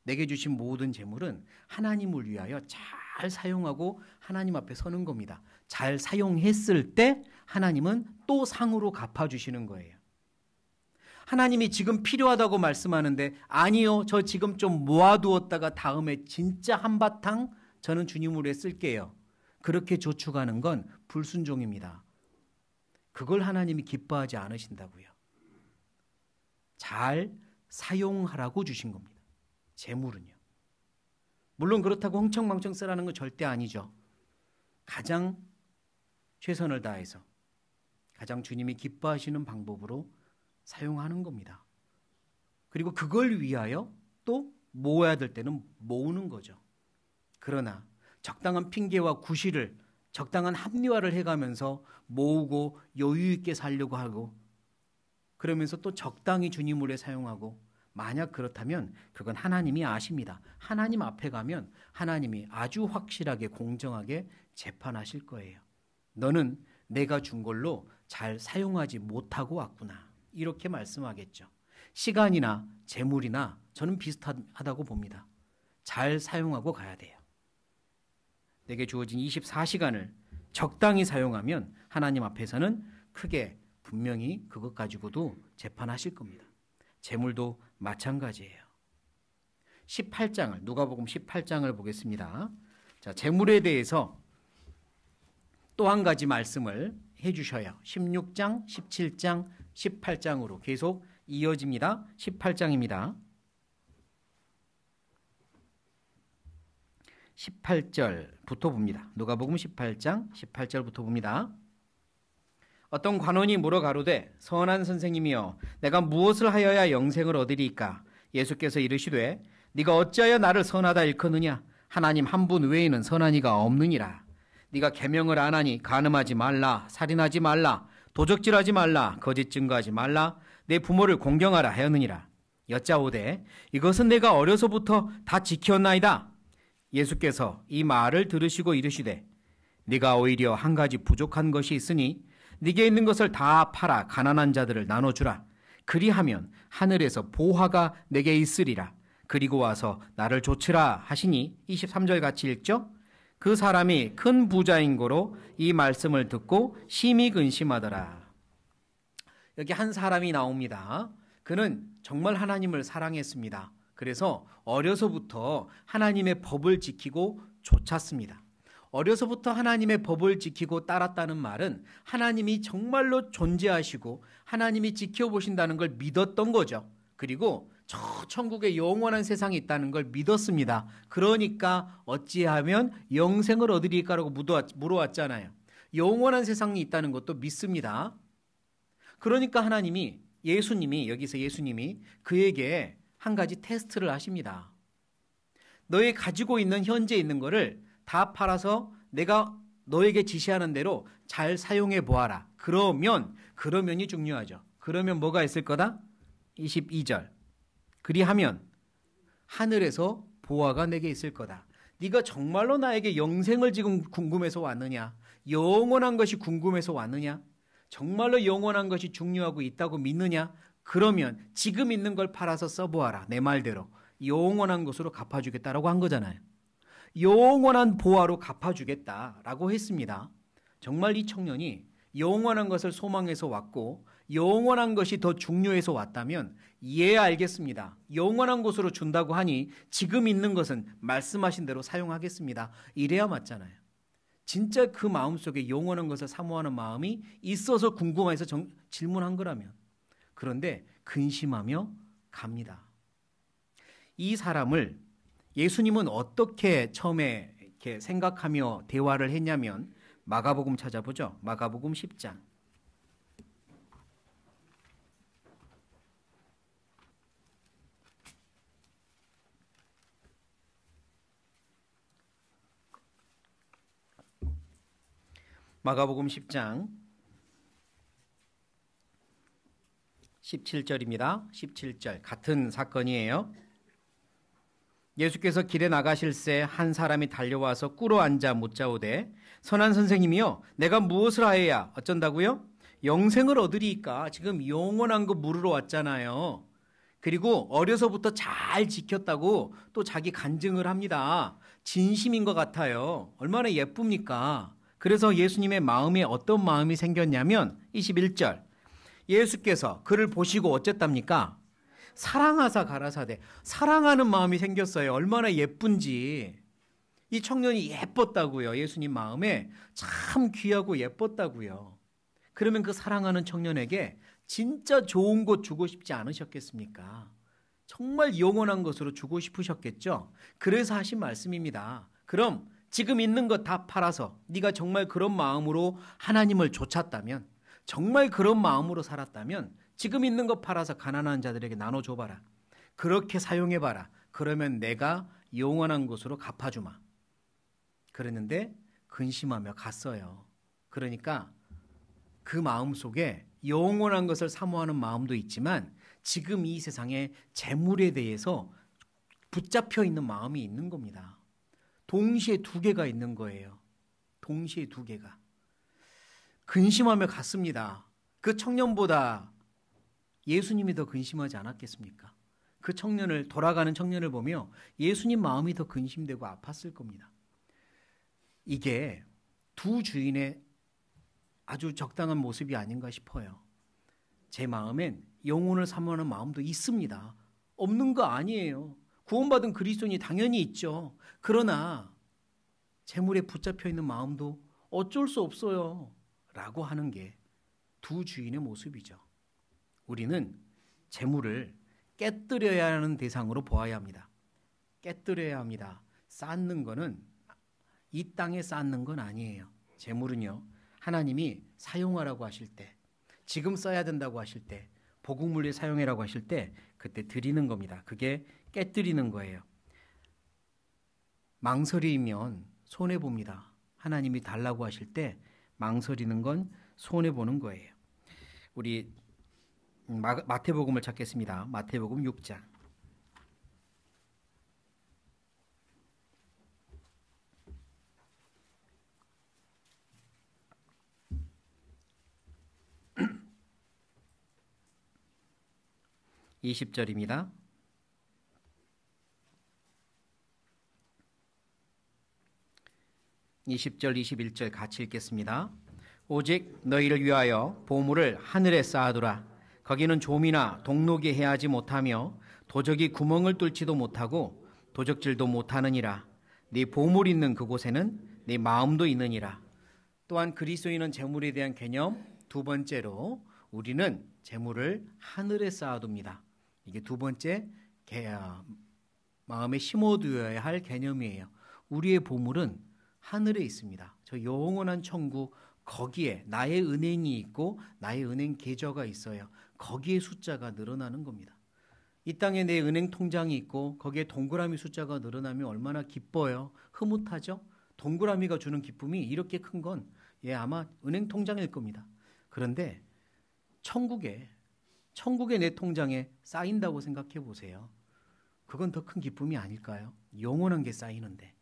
내게 주신 모든 재물은 하나님을 위하여 잘 사용하고 하나님 앞에 서는 겁니다. 잘 사용했을 때 하나님은 또 상으로 갚아주시는 거예요. 하나님이 지금 필요하다고 말씀하는데 아니요, 저 지금 좀 모아두었다가 다음에 진짜 한바탕 저는 주님을 위해 쓸게요. 그렇게 저축하는 건 불순종입니다. 그걸 하나님이 기뻐하지 않으신다고요. 잘 사용하라고 주신 겁니다. 재물은요. 물론 그렇다고 흥청망청 쓰라는 건 절대 아니죠. 가장 최선을 다해서 가장 주님이 기뻐하시는 방법으로 사용하는 겁니다. 그리고 그걸 위하여 또 모아야 될 때는 모으는 거죠. 그러나 적당한 핑계와 구실을 적당한 합리화를 해가면서 모으고 여유 있게 살려고 하고 그러면서 또 적당히 주님을 위해 사용하고 만약 그렇다면 그건 하나님이 아십니다. 하나님 앞에 가면 하나님이 아주 확실하게 공정하게 재판하실 거예요. 너는 내가 준 걸로 잘 사용하지 못하고 왔구나. 이렇게 말씀하겠죠. 시간이나 재물이나 저는 비슷하다고 봅니다. 잘 사용하고 가야 돼요. 내게 주어진 24시간을 적당히 사용하면 하나님 앞에서는 크게 분명히 그것 가지고도 재판하실 겁니다. 재물도 마찬가지예요. 18장을 누가복음 18장을 보겠습니다. 자, 재물에 대해서 또 한 가지 말씀을 해 주셔요. 16장, 17장, 18장으로 계속 이어집니다. 18장입니다. 18절부터 봅니다. 누가복음 18장 18절부터 봅니다. 어떤 관원이 물어 가로되 선한 선생님이여 내가 무엇을 하여야 영생을 얻으리이까? 예수께서 이르시되 네가 어찌하여 나를 선하다 일컫느냐? 하나님 한 분 외에는 선한 이가 없느니라. 네가 계명을 안 하니 간음하지 말라, 살인하지 말라, 도적질하지 말라, 거짓 증거하지 말라, 내 부모를 공경하라 하였느니라. 여짜오되 이것은 내가 어려서부터 다 지켰나이다. 예수께서 이 말을 들으시고 이르시되 네가 오히려 한 가지 부족한 것이 있으니 네게 있는 것을 다 팔아 가난한 자들을 나눠주라. 그리하면 하늘에서 보화가 내게 있으리라. 그리고 와서 나를 좇으라 하시니 23절 같이 읽죠. 그 사람이 큰 부자인 고로 이 말씀을 듣고 심히 근심하더라. 여기 한 사람이 나옵니다. 그는 정말 하나님을 사랑했습니다. 그래서 어려서부터 하나님의 법을 지키고 좇았습니다. 어려서부터 하나님의 법을 지키고 따랐다는 말은 하나님이 정말로 존재하시고 하나님이 지켜보신다는 걸 믿었던 거죠. 그리고 저 천국에 영원한 세상이 있다는 걸 믿었습니다. 그러니까 어찌하면 영생을 얻으리까라고 물어왔잖아요. 영원한 세상이 있다는 것도 믿습니다. 그러니까 하나님이 여기서 예수님이 그에게 한 가지 테스트를 하십니다. 너희 가지고 있는 현재 있는 거를 다 팔아서 내가 너에게 지시하는 대로 잘 사용해 보아라. 그러면이 중요하죠. 그러면 뭐가 있을 거다? 22절. 그리하면 하늘에서 보화가 내게 있을 거다. 네가 정말로 나에게 영생을 지금 궁금해서 왔느냐? 영원한 것이 궁금해서 왔느냐? 정말로 영원한 것이 중요하고 있다고 믿느냐? 그러면 지금 있는 걸 팔아서 써보아라. 내 말대로 영원한 것으로 갚아주겠다라고 한 거잖아요. 영원한 보화로 갚아주겠다라고 했습니다. 정말 이 청년이 영원한 것을 소망해서 왔고 영원한 것이 더 중요해서 왔다면 알겠습니다. 영원한 것으로 준다고 하니 지금 있는 것은 말씀하신 대로 사용하겠습니다. 이래야 맞잖아요. 진짜 그 마음속에 영원한 것을 사모하는 마음이 있어서 궁금해서 질문한 거라면. 그런데 근심하며 갑니다. 이 사람을 예수님은 어떻게 처음에 이렇게 생각하며 대화를 했냐면 마가복음 찾아보죠. 마가복음 10장. 마가복음 10장 17절입니다. 17절 같은 사건이에요. 예수께서 길에 나가실새 한 사람이 달려와서 꿇어 앉아 묻자오되 선한 선생님이여 내가 무엇을 하여야 어쩐다고요? 영생을 얻으리이까. 지금 영원한 거 물으러 왔잖아요. 그리고 어려서부터 잘 지켰다고 또 자기 간증을 합니다. 진심인 것 같아요. 얼마나 예쁩니까? 그래서 예수님의 마음에 어떤 마음이 생겼냐면 21절 예수께서 그를 보시고 어쨌답니까? 사랑하사 가라사대. 사랑하는 마음이 생겼어요. 얼마나 예쁜지. 이 청년이 예뻤다고요. 예수님 마음에 참 귀하고 예뻤다고요. 그러면 그 사랑하는 청년에게 진짜 좋은 것 주고 싶지 않으셨겠습니까? 정말 영원한 것으로 주고 싶으셨겠죠? 그래서 하신 말씀입니다. 그럼 지금 있는 것 다 팔아서 네가 정말 그런 마음으로 하나님을 좇았다면, 정말 그런 마음으로 살았다면 지금 있는 것 팔아서 가난한 자들에게 나눠줘봐라. 그렇게 사용해봐라. 그러면 내가 영원한 곳으로 갚아주마. 그랬는데 근심하며 갔어요. 그러니까 그 마음 속에 영원한 것을 사모하는 마음도 있지만 지금 이 세상의 재물에 대해서 붙잡혀 있는 마음이 있는 겁니다. 동시에 두 개가 있는 거예요. 동시에 두 개가. 근심하며 갔습니다. 그 청년보다 예수님이 더 근심하지 않았겠습니까? 그 청년을, 돌아가는 청년을 보며 예수님 마음이 더 근심되고 아팠을 겁니다. 이게 두 주인의 아주 적당한 모습이 아닌가 싶어요. 제 마음엔 영혼을 사모하는 마음도 있습니다. 없는 거 아니에요. 구원받은 그리스도인이 당연히 있죠. 그러나 재물에 붙잡혀 있는 마음도 어쩔 수 없어요. 라고 하는 게 두 주인의 모습이죠. 우리는 재물을 깨뜨려야 하는 대상으로 보아야 합니다. 깨뜨려야 합니다. 쌓는 거는 이 땅에 쌓는 건 아니에요. 재물은요. 하나님이 사용하라고 하실 때, 지금 써야 된다고 하실 때, 복음을 위해 사용해라고 하실 때 그때 드리는 겁니다. 그게 깨뜨리는 거예요. 망설이면 손해봅니다. 하나님이 달라고 하실 때 망설이는 건 손해보는 거예요. 우리 마태복음을 찾겠습니다. 마태복음 6장. (20절입니다) 20절, 21절 같이 읽겠습니다. 오직 너희를 위하여 보물을 하늘에 쌓아두라. 거기는 좀이나 동록이 해하지 못하며 도적이 구멍을 뚫지도 못하고 도적질도 못하느니라. 네 보물 있는 그곳에는 네 마음도 있느니라. 또한 그리스도인은 재물에 대한 개념, 두 번째로 우리는 재물을 하늘에 쌓아둡니다. 이게 두 번째 마음에 심어두어야 할 개념이에요. 우리의 보물은 하늘에 있습니다. 저 영원한 천국, 거기에 나의 은행이 있고 나의 은행 계좌가 있어요. 거기에 숫자가 늘어나는 겁니다. 이 땅에 내 은행 통장이 있고 거기에 동그라미 숫자가 늘어나면 얼마나 기뻐요. 흐뭇하죠. 동그라미가 주는 기쁨이 이렇게 큰 건 아마 은행 통장일 겁니다. 그런데 천국에 내 통장에 쌓인다고 생각해 보세요. 그건 더 큰 기쁨이 아닐까요? 영원한 게 쌓이는데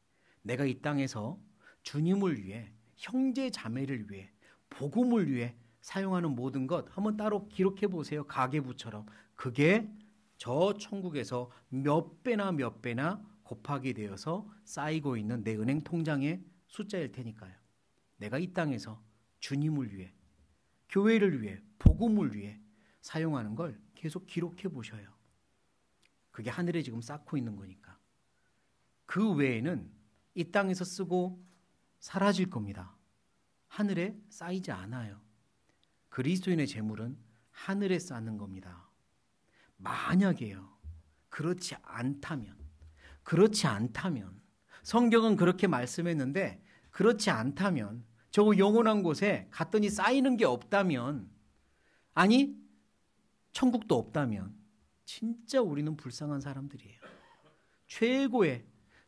내가 이 땅에서 주님을 위해, 형제 자매를 위해, 복음을 위해 사용하는 모든 것 한번 따로 기록해 보세요. 가계부처럼. 그게 저 천국에서 몇 배나 곱하기 되어서 쌓이고 있는 내 은행 통장의 숫자일 테니까요. 내가 이 땅에서 주님을 위해, 교회를 위해, 복음을 위해 사용하는 걸 계속 기록해 보셔요. 그게 하늘에 지금 쌓고 있는 거니까. 그 외에는 이 땅에서 쓰고 사라질 겁니다. 하늘에 쌓이지 않아요. 그리스도인의 재물은 하늘에 쌓는 겁니다. 만약에요. 그렇지 않다면 성경은 그렇게 말씀했는데 그렇지 않다면 저 영원한 곳에 갔더니 쌓이는 게 없다면, 아니 천국도 없다면 진짜 우리는 불쌍한 사람들이에요.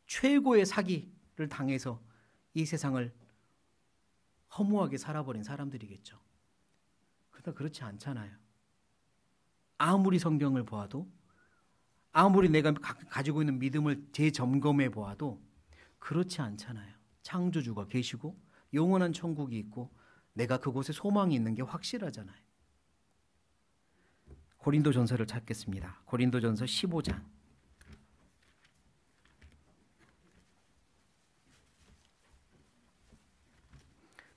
최고의 사기를 당해서 이 세상을 허무하게 살아버린 사람들이겠죠. 그러나 그렇지 않잖아요. 아무리 성경을 보아도, 아무리 내가 가지고 있는 믿음을 재점검해 보아도 그렇지 않잖아요. 창조주가 계시고 영원한 천국이 있고 내가 그곳에 소망이 있는 게 확실하잖아요. 고린도전서를 찾겠습니다. 고린도전서 15장.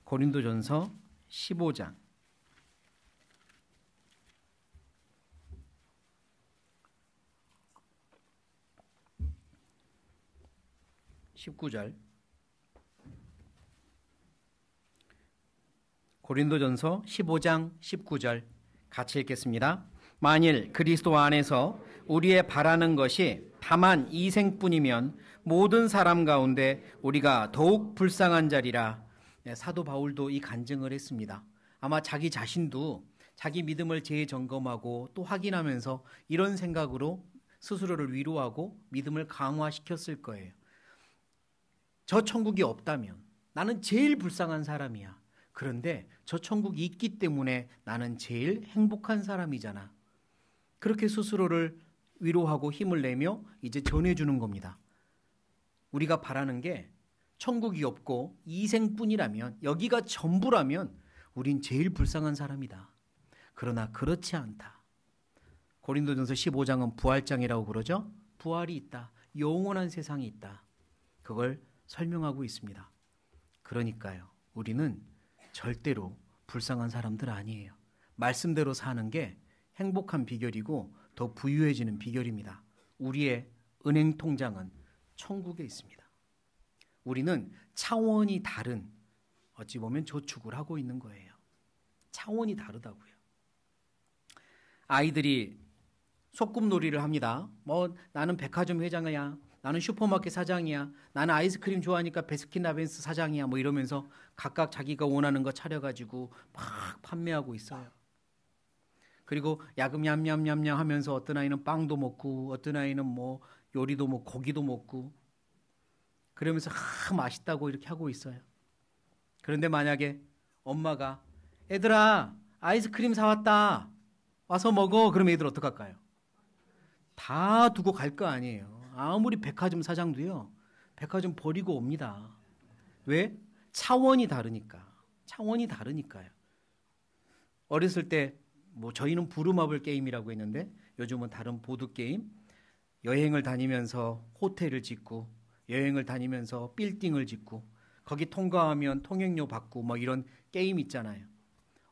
고린도전서 15장 19절. 고린도전서 15장 19절 같이 읽겠습니다. 만일 그리스도 안에서 우리의 바라는 것이 다만 이 생뿐이면 모든 사람 가운데 우리가 더욱 불쌍한 자리라. 사도 바울도 이 간증을 했습니다. 아마 자기 자신도 자기 믿음을 재점검하고 또 확인하면서 이런 생각으로 스스로를 위로하고 믿음을 강화시켰을 거예요. 저 천국이 없다면 나는 제일 불쌍한 사람이야. 그런데 저 천국이 있기 때문에 나는 제일 행복한 사람이잖아. 그렇게 스스로를 위로하고 힘을 내며 이제 전해주는 겁니다. 우리가 바라는 게 천국이 없고 이 생뿐이라면, 여기가 전부라면 우린 제일 불쌍한 사람이다. 그러나 그렇지 않다. 고린도전서 15장은 부활장이라고 그러죠. 부활이 있다. 영원한 세상이 있다. 그걸 설명하고 있습니다. 그러니까요, 우리는 절대로 불쌍한 사람들 아니에요. 말씀대로 사는 게 행복한 비결이고 더 부유해지는 비결입니다. 우리의 은행 통장은 천국에 있습니다. 우리는 차원이 다른, 어찌 보면 저축을 하고 있는 거예요. 차원이 다르다고요. 아이들이 소꿉놀이를 합니다. 나는 백화점 회장이야. 나는 슈퍼마켓 사장이야. 나는 아이스크림 좋아하니까 베스킨라빈스 사장이야. 이러면서 각각 자기가 원하는 거 차려가지고 막 판매하고 있어요. 그리고 야금 냠냠냠냠 하면서 어떤 아이는 빵도 먹고 어떤 아이는 요리도 먹고 고기도 먹고 그러면서 맛있다고 이렇게 하고 있어요. 그런데 만약에 엄마가 애들아 아이스크림 사왔다. 와서 먹어. 그럼 애들 어떡할까요? 다 두고 갈 거 아니에요. 아무리 백화점 사장도요. 백화점 버리고 옵니다. 왜? 차원이 다르니까. 차원이 다르니까요. 어렸을 때 저희는 부루마블 게임이라고 했는데 요즘은 다른 보드게임, 여행을 다니면서 호텔을 짓고 여행을 다니면서 빌딩을 짓고 거기 통과하면 통행료 받고 이런 게임 있잖아요.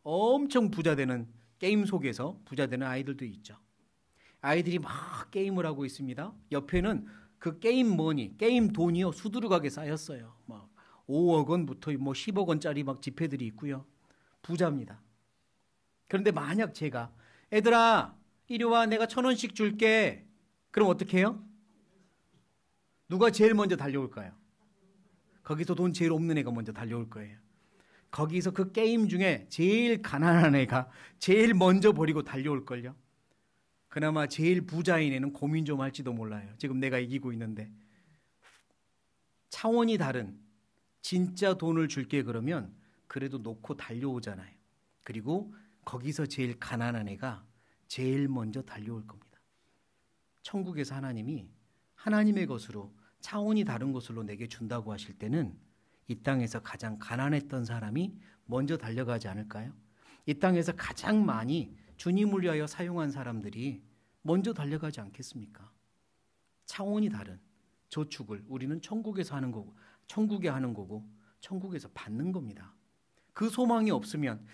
엄청 부자 되는 게임 속에서 부자 되는 아이들도 있죠. 아이들이 막 게임을 하고 있습니다. 옆에는 그 게임 머니, 게임 돈이요 수두룩하게 쌓였어요. 5억 원부터 10억 원짜리 지폐들이 있고요. 부자입니다. 그런데 만약 제가 애들아 이리 와 내가 1,000원씩 줄게. 그럼 어떻게 해요? 누가 제일 먼저 달려올까요? 거기서 돈 제일 없는 애가 먼저 달려올 거예요. 거기서 그 게임 중에 제일 가난한 애가 제일 먼저 버리고 달려올걸요. 그나마 제일 부자인 애는 고민 좀 할지도 몰라요. 지금 내가 이기고 있는데. 차원이 다른 진짜 돈을 줄게 그러면 그래도 놓고 달려오잖아요. 그리고 거기서 제일 가난한 애가 제일 먼저 달려올 겁니다. 천국에서 하나님이 하나님의 것으로 차원이 다른 것으로 내게 준다고 하실 때는 이 땅에서 가장 가난했던 사람이 먼저 달려가지 않을까요? 이 땅에서 가장 많이 주님을 위하여 사용한 사람들이 먼저 달려가지 않겠습니까? 차원이 다른 저축을 우리는 천국에서 하는 거고, 천국에 하는 거고, 천국에서 받는 겁니다. 그 소망이 없으면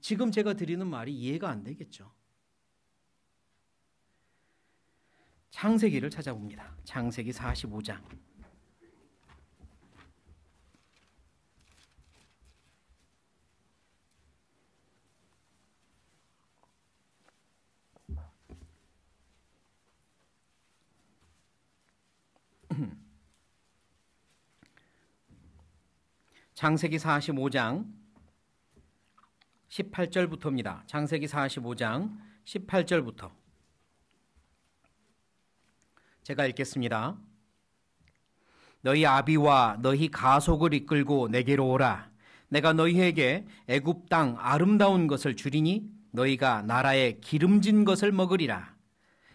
지금 제가 드리는 말이 이해가 안 되겠죠. 창세기를 찾아봅니다. 창세기 45장. 창세기 45장 18절부터입니다. 창세기 45장 18절부터 제가 읽겠습니다. 너희 아비와 너희 가속을 이끌고 내게로 오라. 내가 너희에게 애굽 땅 아름다운 것을 주리니 너희가 나라의 기름진 것을 먹으리라.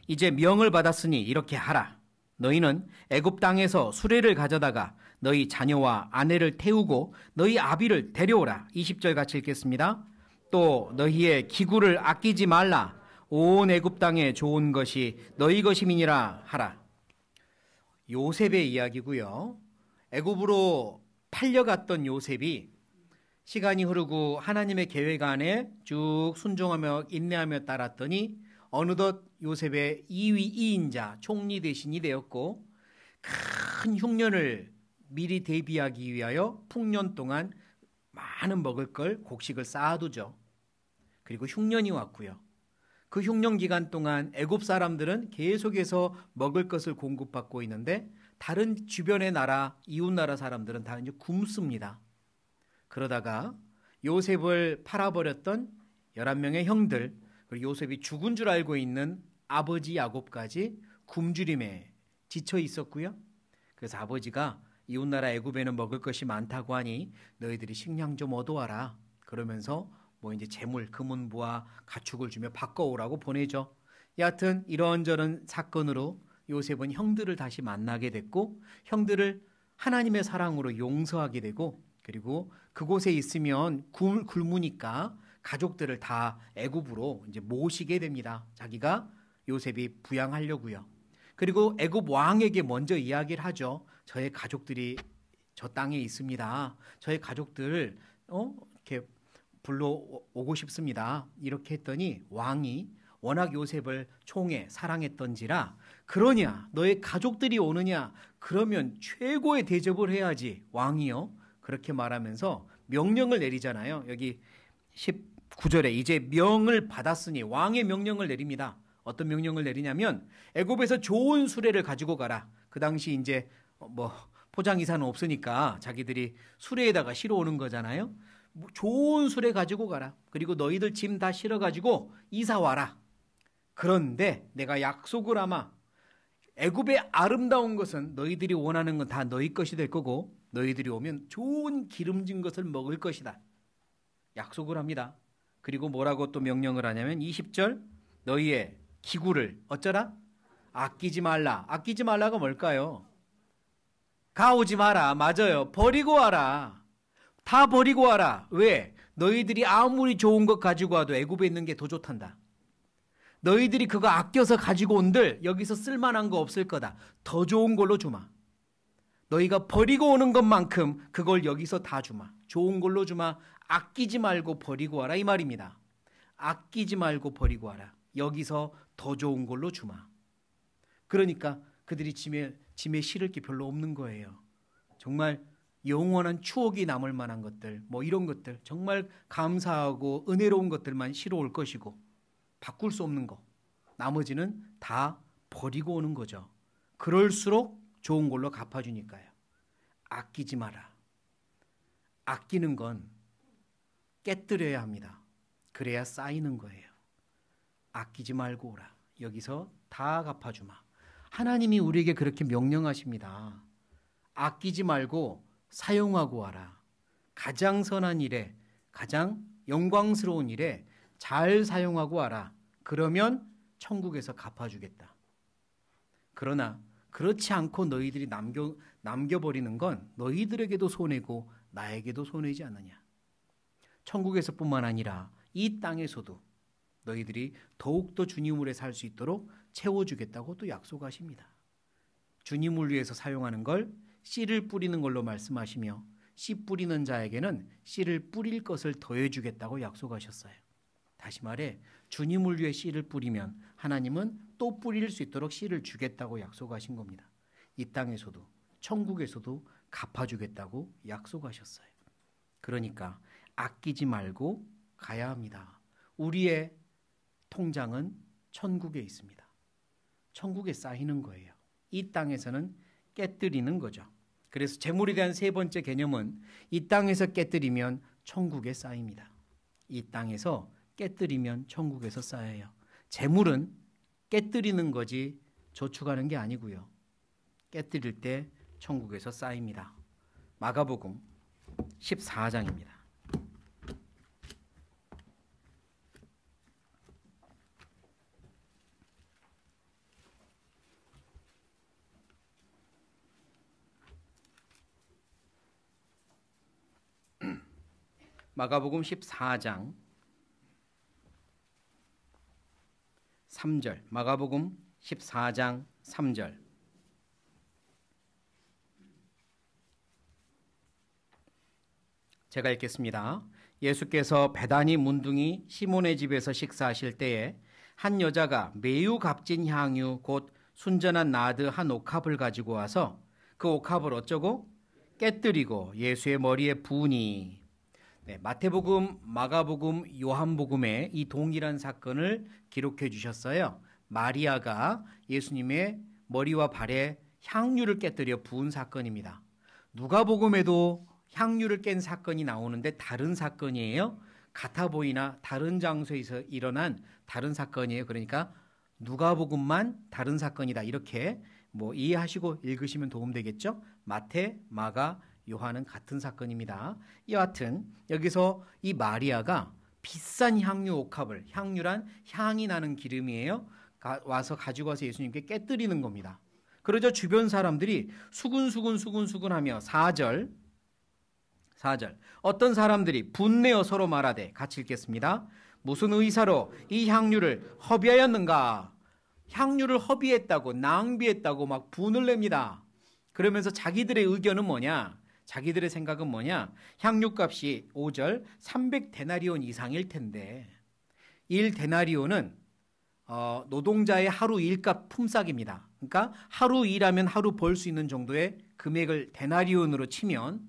이제 명을 받았으니 이렇게 하라. 너희는 애굽 땅에서 수레를 가져다가 너희 자녀와 아내를 태우고 너희 아비를 데려오라. 20절 같이 읽겠습니다. 또 너희의 기구를 아끼지 말라. 온 애굽 땅에 좋은 것이 너희 것임이니라 하라. 요셉의 이야기고요. 애굽으로 팔려갔던 요셉이 시간이 흐르고 하나님의 계획 안에 쭉 순종하며 인내하며 따랐더니 어느덧 요셉의 2인자 총리 대신이 되었고, 큰 흉년을 미리 대비하기 위하여 풍년 동안 많은 먹을 걸 곡식을 쌓아두죠. 그리고 흉년이 왔고요. 그 흉년 기간 동안 애굽 사람들은 계속해서 먹을 것을 공급받고 있는데 다른 주변의 나라, 이웃 나라 사람들은 다 이제 굶습니다. 그러다가 요셉을 팔아버렸던 11명의 형들, 그리고 요셉이 죽은 줄 알고 있는 아버지 야곱까지 굶주림에 지쳐 있었고요. 그래서 아버지가 이웃나라 애굽에는 먹을 것이 많다고 하니 너희들이 식량 좀 얻어와라. 그러면서 뭐 이제 재물, 금은부와 가축을 주며 바꿔오라고 보내죠. 여하튼 이런저런 사건으로 요셉은 형들을 다시 만나게 됐고, 형들을 하나님의 사랑으로 용서하게 되고, 그리고 그곳에 있으면 굶으니까 가족들을 다 애굽으로 이제 모시게 됩니다. 자기가 요셉이 부양하려고요. 그리고 애굽 왕에게 먼저 이야기를 하죠. 저의 가족들이 저 땅에 있습니다. 저의 가족들 이렇게 불러오고 싶습니다. 이렇게 했더니 왕이 워낙 요셉을 총에 사랑했던지라, 그러냐 너의 가족들이 오느냐, 그러면 최고의 대접을 해야지 왕이요. 그렇게 말하면서 명령을 내리잖아요. 여기 19절에 이제 명을 받았으니, 왕의 명령을 내립니다. 어떤 명령을 내리냐면 애굽에서 좋은 수레를 가지고 가라. 그 당시 이제 뭐 포장이사는 없으니까 자기들이 수레에다가 실어 오는 거잖아요. 좋은 수레 가지고 가라. 그리고 너희들 짐 다 실어 가지고 이사 와라. 그런데 내가 약속을 하마. 애굽의 아름다운 것은 너희들이 원하는 건 다 너희 것이 될 거고, 너희들이 오면 좋은 기름진 것을 먹을 것이다. 약속을 합니다. 그리고 뭐라고 또 명령을 하냐면 20절, 너희의 기구를 어쩌라? 아끼지 말라. 아끼지 말라가 뭘까요? 가오지 마라. 맞아요. 버리고 와라. 다 버리고 와라. 왜? 너희들이 아무리 좋은 것 가지고 와도 애굽에 있는 게 더 좋단다. 너희들이 그거 아껴서 가지고 온들 여기서 쓸만한 거 없을 거다. 더 좋은 걸로 주마. 너희가 버리고 오는 것만큼 그걸 여기서 다 주마. 좋은 걸로 주마. 아끼지 말고 버리고 와라 이 말입니다. 아끼지 말고 버리고 와라. 여기서 더 좋은 걸로 주마. 그러니까 그들이 짐에 실을 게 별로 없는 거예요. 정말 영원한 추억이 남을 만한 것들, 뭐 이런 것들, 정말 감사하고 은혜로운 것들만 실어 올 것이고, 바꿀 수 없는 거, 나머지는 다 버리고 오는 거죠. 그럴수록 좋은 걸로 갚아주니까요. 아끼지 마라. 아끼는 건 깨뜨려야 합니다. 그래야 쌓이는 거예요. 아끼지 말고 오라. 여기서 다 갚아주마. 하나님이 우리에게 그렇게 명령하십니다. 아끼지 말고 사용하고 와라. 가장 선한 일에, 가장 영광스러운 일에 잘 사용하고 와라. 그러면 천국에서 갚아주겠다. 그러나 그렇지 않고 너희들이 남겨버리는 건 너희들에게도 손해고 나에게도 손해지 않느냐. 천국에서뿐만 아니라 이 땅에서도 너희들이 더욱더 주님을 위해 살 수 있도록 채워주겠다고 또 약속하십니다. 주님을 위해서 사용하는 걸 씨를 뿌리는 걸로 말씀하시며, 씨 뿌리는 자에게는 씨를 뿌릴 것을 더해주겠다고 약속하셨어요. 다시 말해 주님을 위해 씨를 뿌리면 하나님은 또 뿌릴 수 있도록 씨를 주겠다고 약속하신 겁니다. 이 땅에서도 천국에서도 갚아주겠다고 약속하셨어요. 그러니까 아끼지 말고 가야 합니다. 우리의 통장은 천국에 있습니다. 천국에 쌓이는 거예요. 이 땅에서는 깨뜨리는 거죠. 그래서 재물에 대한 세 번째 개념은 이 땅에서 깨뜨리면 천국에 쌓입니다. 이 땅에서 깨뜨리면 천국에서 쌓여요. 재물은 깨뜨리는 거지 저축하는 게 아니고요. 깨뜨릴 때 천국에서 쌓입니다. 마가복음 14장입니다. 마가복음 14장 3절. 마가복음 14장 3절. 제가 읽겠습니다. 예수께서 베다니 문둥이 시몬의 집에서 식사하실 때에 한 여자가 매우 값진 향유 곧 순전한 나드 한 옥합을 가지고 와서 그 옥합을 어쩌고 깨뜨리고 예수의 머리에 부으니. 네, 마태복음, 마가복음, 요한복음에 이 동일한 사건을 기록해 주셨어요. 마리아가 예수님의 머리와 발에 향유를 깨뜨려 부은 사건입니다. 누가복음에도 향유를 깬 사건이 나오는데 다른 사건이에요. 같아 보이나 다른 장소에서 일어난 다른 사건이에요. 그러니까 누가복음만 다른 사건이다. 이렇게 이해하시고 읽으시면 도움되겠죠. 마태, 마가, 요한은 같은 사건입니다. 여하튼 여기서 이 마리아가 비싼 향유 옥합을, 향유란 향이 나는 기름이에요. 와서 가지고 와서 예수님께 깨뜨리는 겁니다. 그러자 주변 사람들이 수군수군하며 4절 어떤 사람들이 분내어 서로 말하되, 같이 읽겠습니다. 무슨 의사로 이 향유를 허비하였는가? 향유를 허비했다고, 낭비했다고 막 분을 냅니다. 그러면서 자기들의 의견은 뭐냐? 자기들의 생각은 뭐냐? 향유값이 5절 300데나리온 이상일 텐데, 1데나리온은 노동자의 하루 일값 품삯입니다. 그러니까 하루 일하면 하루 벌 수 있는 정도의 금액을 데나리온으로 치면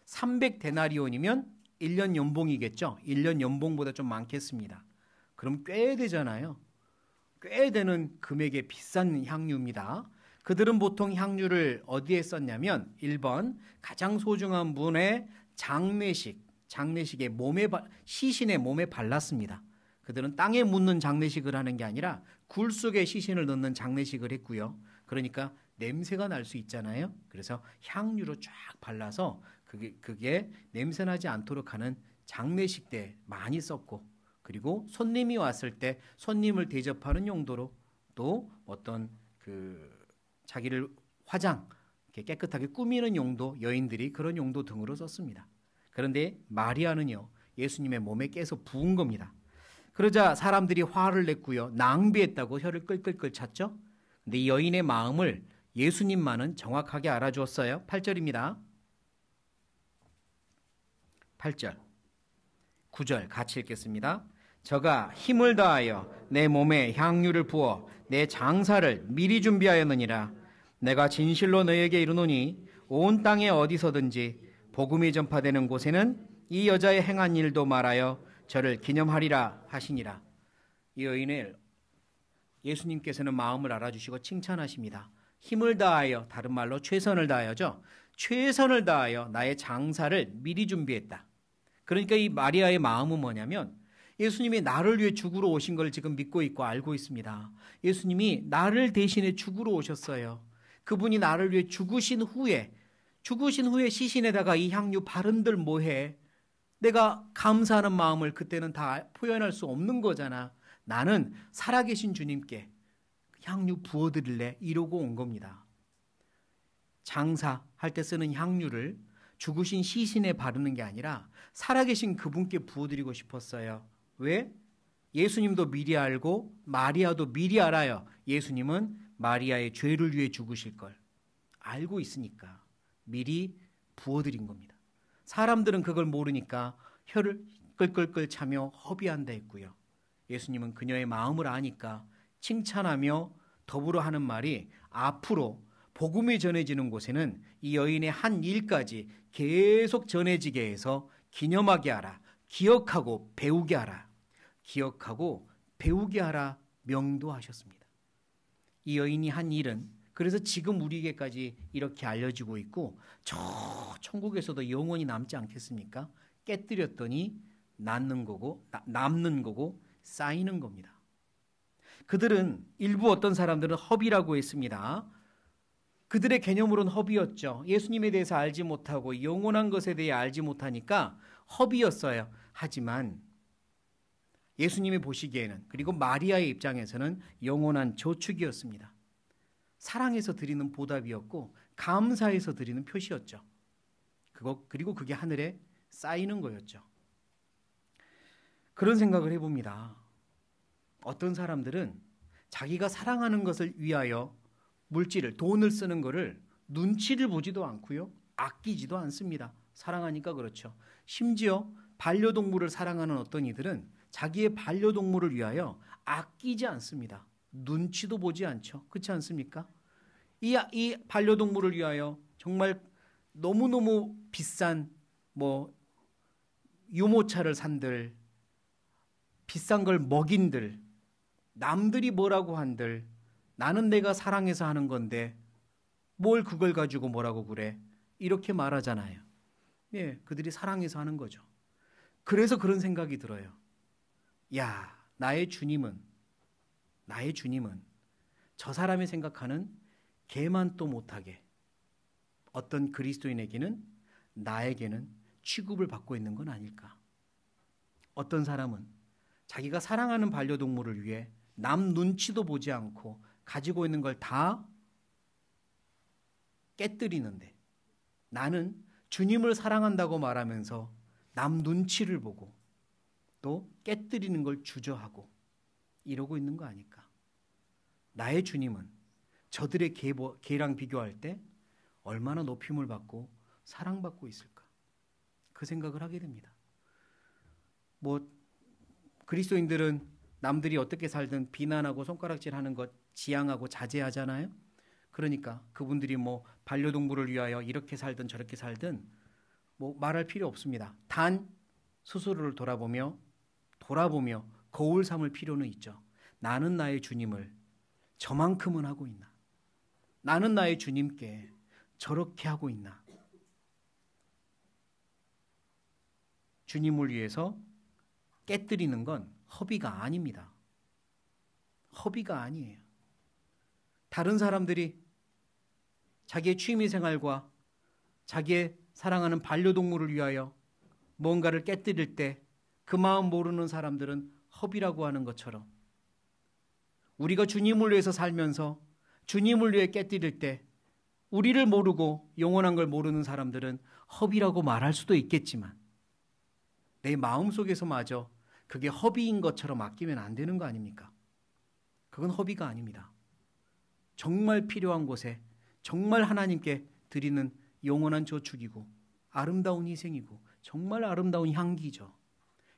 300데나리온이면 1년 연봉이겠죠. 1년 연봉보다 좀 많겠습니다. 그럼 꽤 되잖아요. 꽤 되는 금액의 비싼 향유입니다. 그들은 보통 향유를 어디에 썼냐면 1번 가장 소중한 분의 장례식의 시신의 몸에 발랐습니다. 그들은 땅에 묻는 장례식을 하는 게 아니라 굴 속에 시신을 넣는 장례식을 했고요. 그러니까 냄새가 날 수 있잖아요. 그래서 향유로 쫙 발라서 그게 냄새나지 않도록 하는 장례식 때 많이 썼고, 그리고 손님이 왔을 때 손님을 대접하는 용도로 또 어떤 자기를 이렇게 깨끗하게 꾸미는 용도, 여인들이 그런 용도 등으로 썼습니다. 그런데 마리아는요, 예수님의 몸에 깨서 부은 겁니다. 그러자 사람들이 화를 냈고요, 낭비했다고 혀를 끌끌끌 찼죠. 근데 이 여인의 마음을 예수님만은 정확하게 알아주었어요. 8절입니다. 8절, 9절 같이 읽겠습니다. 저가 힘을 다하여 내 몸에 향유를 부어 내 장사를 미리 준비하였느니라. 내가 진실로 너에게 이르노니 온 땅에 어디서든지 복음이 전파되는 곳에는 이 여자의 행한 일도 말하여 저를 기념하리라 하시니라. 이 여인을 예수님께서는 마음을 알아주시고 칭찬하십니다. 힘을 다하여, 다른 말로 최선을 다하여죠. 최선을 다하여 나의 장사를 미리 준비했다. 그러니까 이 마리아의 마음은 뭐냐면, 예수님이 나를 위해 죽으러 오신 걸 지금 믿고 있고 알고 있습니다. 예수님이 나를 대신해 죽으러 오셨어요. 그분이 나를 위해 죽으신 후에 시신에다가 이 향유 바른들 뭐해? 내가 감사하는 마음을 그때는 다 표현할 수 없는 거잖아. 나는 살아계신 주님께 향유 부어드릴래? 이러고 온 겁니다. 장사할 때 쓰는 향유를 죽으신 시신에 바르는 게 아니라 살아계신 그분께 부어드리고 싶었어요. 왜? 예수님도 미리 알고 마리아도 미리 알아요. 예수님은 마리아의 죄를 위해 죽으실 걸 알고 있으니까 미리 부어드린 겁니다. 사람들은 그걸 모르니까 혀를 끌끌끌 차며 허비한다 했고요. 예수님은 그녀의 마음을 아니까 칭찬하며 더불어 하는 말이, 앞으로 복음이 전해지는 곳에는 이 여인의 한 일까지 계속 전해지게 해서 기념하게 하라. 기억하고 배우게 하라. 기억하고 배우게 하라 명도하셨습니다. 이 여인이 한 일은 그래서 지금 우리에게까지 이렇게 알려지고 있고, 저 천국에서도 영원히 남지 않겠습니까? 깨뜨렸더니 남는 거고 쌓이는 겁니다. 그들은, 일부 어떤 사람들은 허비라고 했습니다. 그들의 개념으로는 허비였죠. 예수님에 대해서 알지 못하고 영원한 것에 대해 알지 못하니까 허비였어요. 하지만 예수님이 보시기에는, 그리고 마리아의 입장에서는 영원한 저축이었습니다. 사랑해서 드리는 보답이었고 감사해서 드리는 표시였죠. 그리고 그게 하늘에 쌓이는 거였죠. 그런 생각을 해봅니다. 어떤 사람들은 자기가 사랑하는 것을 위하여 물질을, 돈을 쓰는 것을 눈치를 보지도 않고요. 아끼지도 않습니다. 사랑하니까 그렇죠. 심지어 반려동물을 사랑하는 어떤 이들은 자기의 반려동물을 위하여 아끼지 않습니다. 눈치도 보지 않죠. 그렇지 않습니까? 이 반려동물을 위하여 정말 너무너무 비싼 유모차를 산들, 비싼 걸 먹인들, 남들이 뭐라고 한들, 나는 내가 사랑해서 하는 건데 뭘 그걸 가지고 뭐라고 그래? 이렇게 말하잖아요. 예, 그들이 사랑해서 하는 거죠. 그래서 그런 생각이 들어요. 야, 나의 주님은 저 사람이 생각하는 개만 또 못하게 어떤 그리스도인에게는, 나에게는 취급을 받고 있는 건 아닐까. 어떤 사람은 자기가 사랑하는 반려동물을 위해 남 눈치도 보지 않고 가지고 있는 걸 다 깨뜨리는데, 나는 주님을 사랑한다고 말하면서 남 눈치를 보고 또 깨뜨리는 걸 주저하고 이러고 있는 거 아닐까. 나의 주님은 저들의 개랑 비교할 때 얼마나 높임을 받고 사랑받고 있을까. 그 생각을 하게 됩니다. 그리스도인들은 남들이 어떻게 살든 비난하고 손가락질하는 것 지양하고 자제하잖아요. 그러니까 그분들이 반려동물을 위하여 이렇게 살든 저렇게 살든 말할 필요 없습니다. 단 스스로를 돌아보며 거울 삼을 필요는 있죠. 나는 나의 주님을 저만큼은 하고 있나? 나는 나의 주님께 저렇게 하고 있나? 주님을 위해서 깨뜨리는 건 허비가 아닙니다. 허비가 아니에요. 다른 사람들이 자기의 취미생활과 자기의 사랑하는 반려동물을 위하여 뭔가를 깨뜨릴 때 그 마음 모르는 사람들은 허비라고 하는 것처럼, 우리가 주님을 위해서 살면서 주님을 위해 깨뜨릴 때 우리를 모르고 영원한 걸 모르는 사람들은 허비라고 말할 수도 있겠지만 내 마음속에서마저 그게 허비인 것처럼 아끼면 안 되는 거 아닙니까? 그건 허비가 아닙니다. 정말 필요한 곳에 정말 하나님께 드리는 영원한 저축이고 아름다운 희생이고 정말 아름다운 향기죠.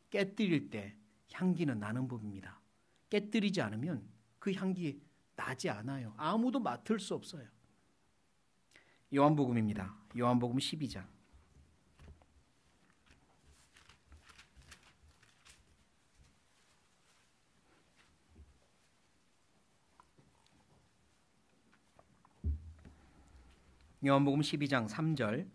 깨뜨릴 때 향기는 나는 법입니다. 깨뜨리지 않으면 그 향기 나지 않아요. 아무도 맡을 수 없어요. 요한복음입니다. 요한복음 12장. 요한복음 12장 3절.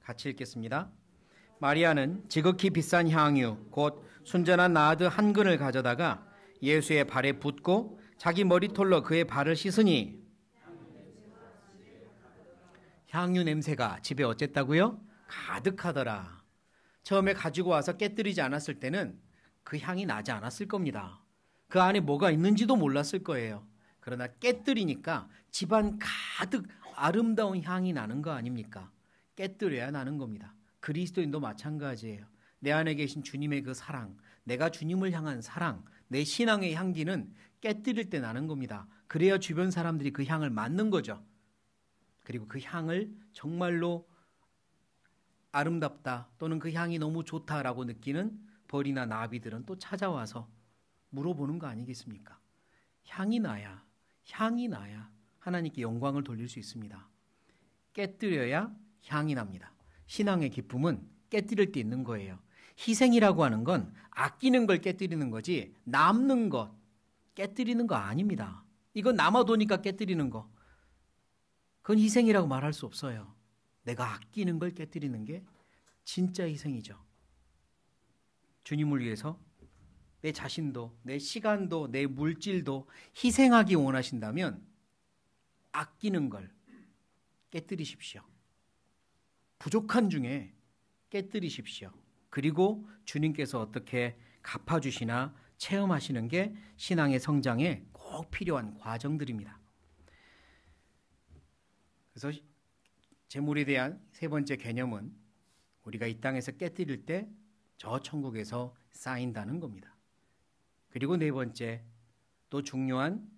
같이 읽겠습니다. 마리아는 지극히 비싼 향유 곧 순전한 나드 한 근을 가져다가 예수의 발에 붓고 자기 머리털로 그의 발을 씻으니, 향유 냄새가 집에 어쨌다고요? 가득하더라. 처음에 가지고 와서 깨뜨리지 않았을 때는 그 향이 나지 않았을 겁니다. 그 안에 뭐가 있는지도 몰랐을 거예요. 그러나 깨뜨리니까 집안 가득 아름다운 향이 나는 거 아닙니까? 깨뜨려야 나는 겁니다. 그리스도인도 마찬가지예요. 내 안에 계신 주님의 그 사랑, 내가 주님을 향한 사랑, 내 신앙의 향기는 깨뜨릴 때 나는 겁니다. 그래야 주변 사람들이 그 향을 맡는 거죠. 그리고 그 향을 정말로 아름답다 또는 그 향이 너무 좋다라고 느끼는 벌이나 나비들은 또 찾아와서 물어보는 거 아니겠습니까? 향이 나야 하나님께 영광을 돌릴 수 있습니다. 깨뜨려야 향이 납니다. 신앙의 기쁨은 깨뜨릴 때 있는 거예요. 희생이라고 하는 건 아끼는 걸 깨뜨리는 거지 남는 것 깨뜨리는 거 아닙니다. 이건 남아도니까 깨뜨리는 거, 그건 희생이라고 말할 수 없어요. 내가 아끼는 걸 깨뜨리는 게 진짜 희생이죠. 주님을 위해서 내 자신도, 내 시간도, 내 물질도 희생하기 원하신다면 아끼는 걸 깨뜨리십시오. 부족한 중에 깨뜨리십시오. 그리고 주님께서 어떻게 갚아주시나 체험하시는 게 신앙의 성장에 꼭 필요한 과정들입니다. 그래서 재물에 대한 세 번째 개념은 우리가 이 땅에서 깨뜨릴 때 저 천국에서 쌓인다는 겁니다. 그리고 네 번째, 또 중요한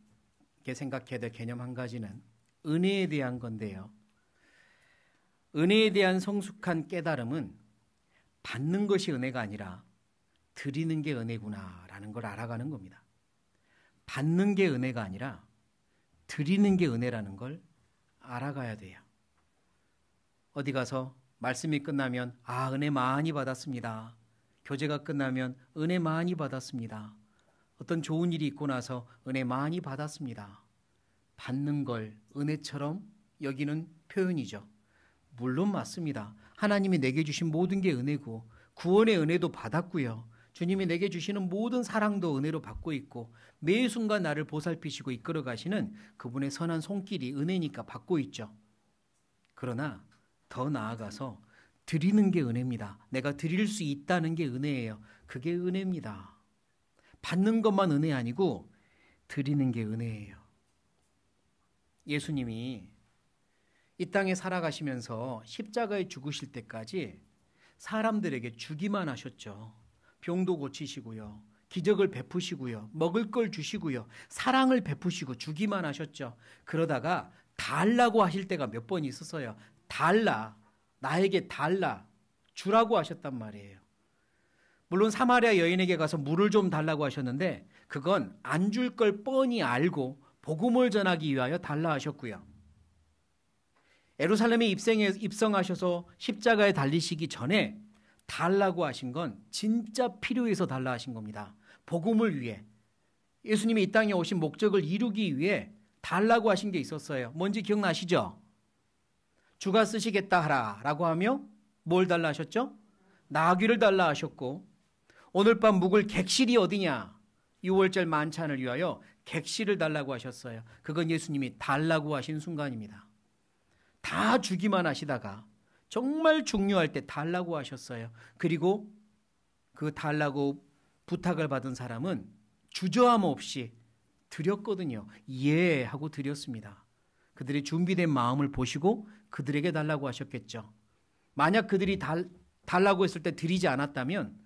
게 생각해야 될 개념 한 가지는 은혜에 대한 건데요. 은혜에 대한 성숙한 깨달음은 받는 것이 은혜가 아니라 드리는 게 은혜구나라는 걸 알아가는 겁니다. 받는 게 은혜가 아니라 드리는 게 은혜라는 걸 알아가야 돼요. 어디 가서 말씀이 끝나면 은혜 많이 받았습니다. 교제가 끝나면 은혜 많이 받았습니다. 어떤 좋은 일이 있고 나서 은혜 많이 받았습니다. 받는 걸 은혜처럼 여기는 표현이죠. 물론 맞습니다. 하나님이 내게 주신 모든 게 은혜고 구원의 은혜도 받았고요. 주님이 내게 주시는 모든 사랑도 은혜로 받고 있고 매 순간 나를 보살피시고 이끌어 가시는 그분의 선한 손길이 은혜니까 받고 있죠. 그러나 더 나아가서 드리는 게 은혜입니다. 내가 드릴 수 있다는 게 은혜예요. 그게 은혜입니다. 받는 것만 은혜 아니고 드리는 게 은혜예요. 예수님이 이 땅에 살아가시면서 십자가에 죽으실 때까지 사람들에게 주기만 하셨죠. 병도 고치시고요. 기적을 베푸시고요. 먹을 걸 주시고요. 사랑을 베푸시고 주기만 하셨죠. 그러다가 달라고 하실 때가 몇 번 있었어요. 달라. 나에게 달라. 주라고 하셨단 말이에요. 물론 사마리아 여인에게 가서 물을 좀 달라고 하셨는데 그건 안 줄 걸 뻔히 알고 복음을 전하기 위하여 달라 하셨고요. 예루살렘에 입성하셔서 십자가에 달리시기 전에 달라고 하신 건 진짜 필요해서 달라 하신 겁니다. 복음을 위해. 예수님이 이 땅에 오신 목적을 이루기 위해 달라고 하신 게 있었어요. 뭔지 기억나시죠? 주가 쓰시겠다 하라 라고 하며 뭘 달라 하셨죠? 나귀를 달라 하셨고 오늘 밤 묵을 객실이 어디냐? 6월절 만찬을 위하여 객실을 달라고 하셨어요. 그건 예수님이 달라고 하신 순간입니다. 다 주기만 하시다가 정말 중요할 때 달라고 하셨어요. 그리고 그 달라고 부탁을 받은 사람은 주저함 없이 드렸거든요. 예 하고 드렸습니다. 그들의 준비된 마음을 보시고 그들에게 달라고 하셨겠죠. 만약 그들이 달라고 했을 때 드리지 않았다면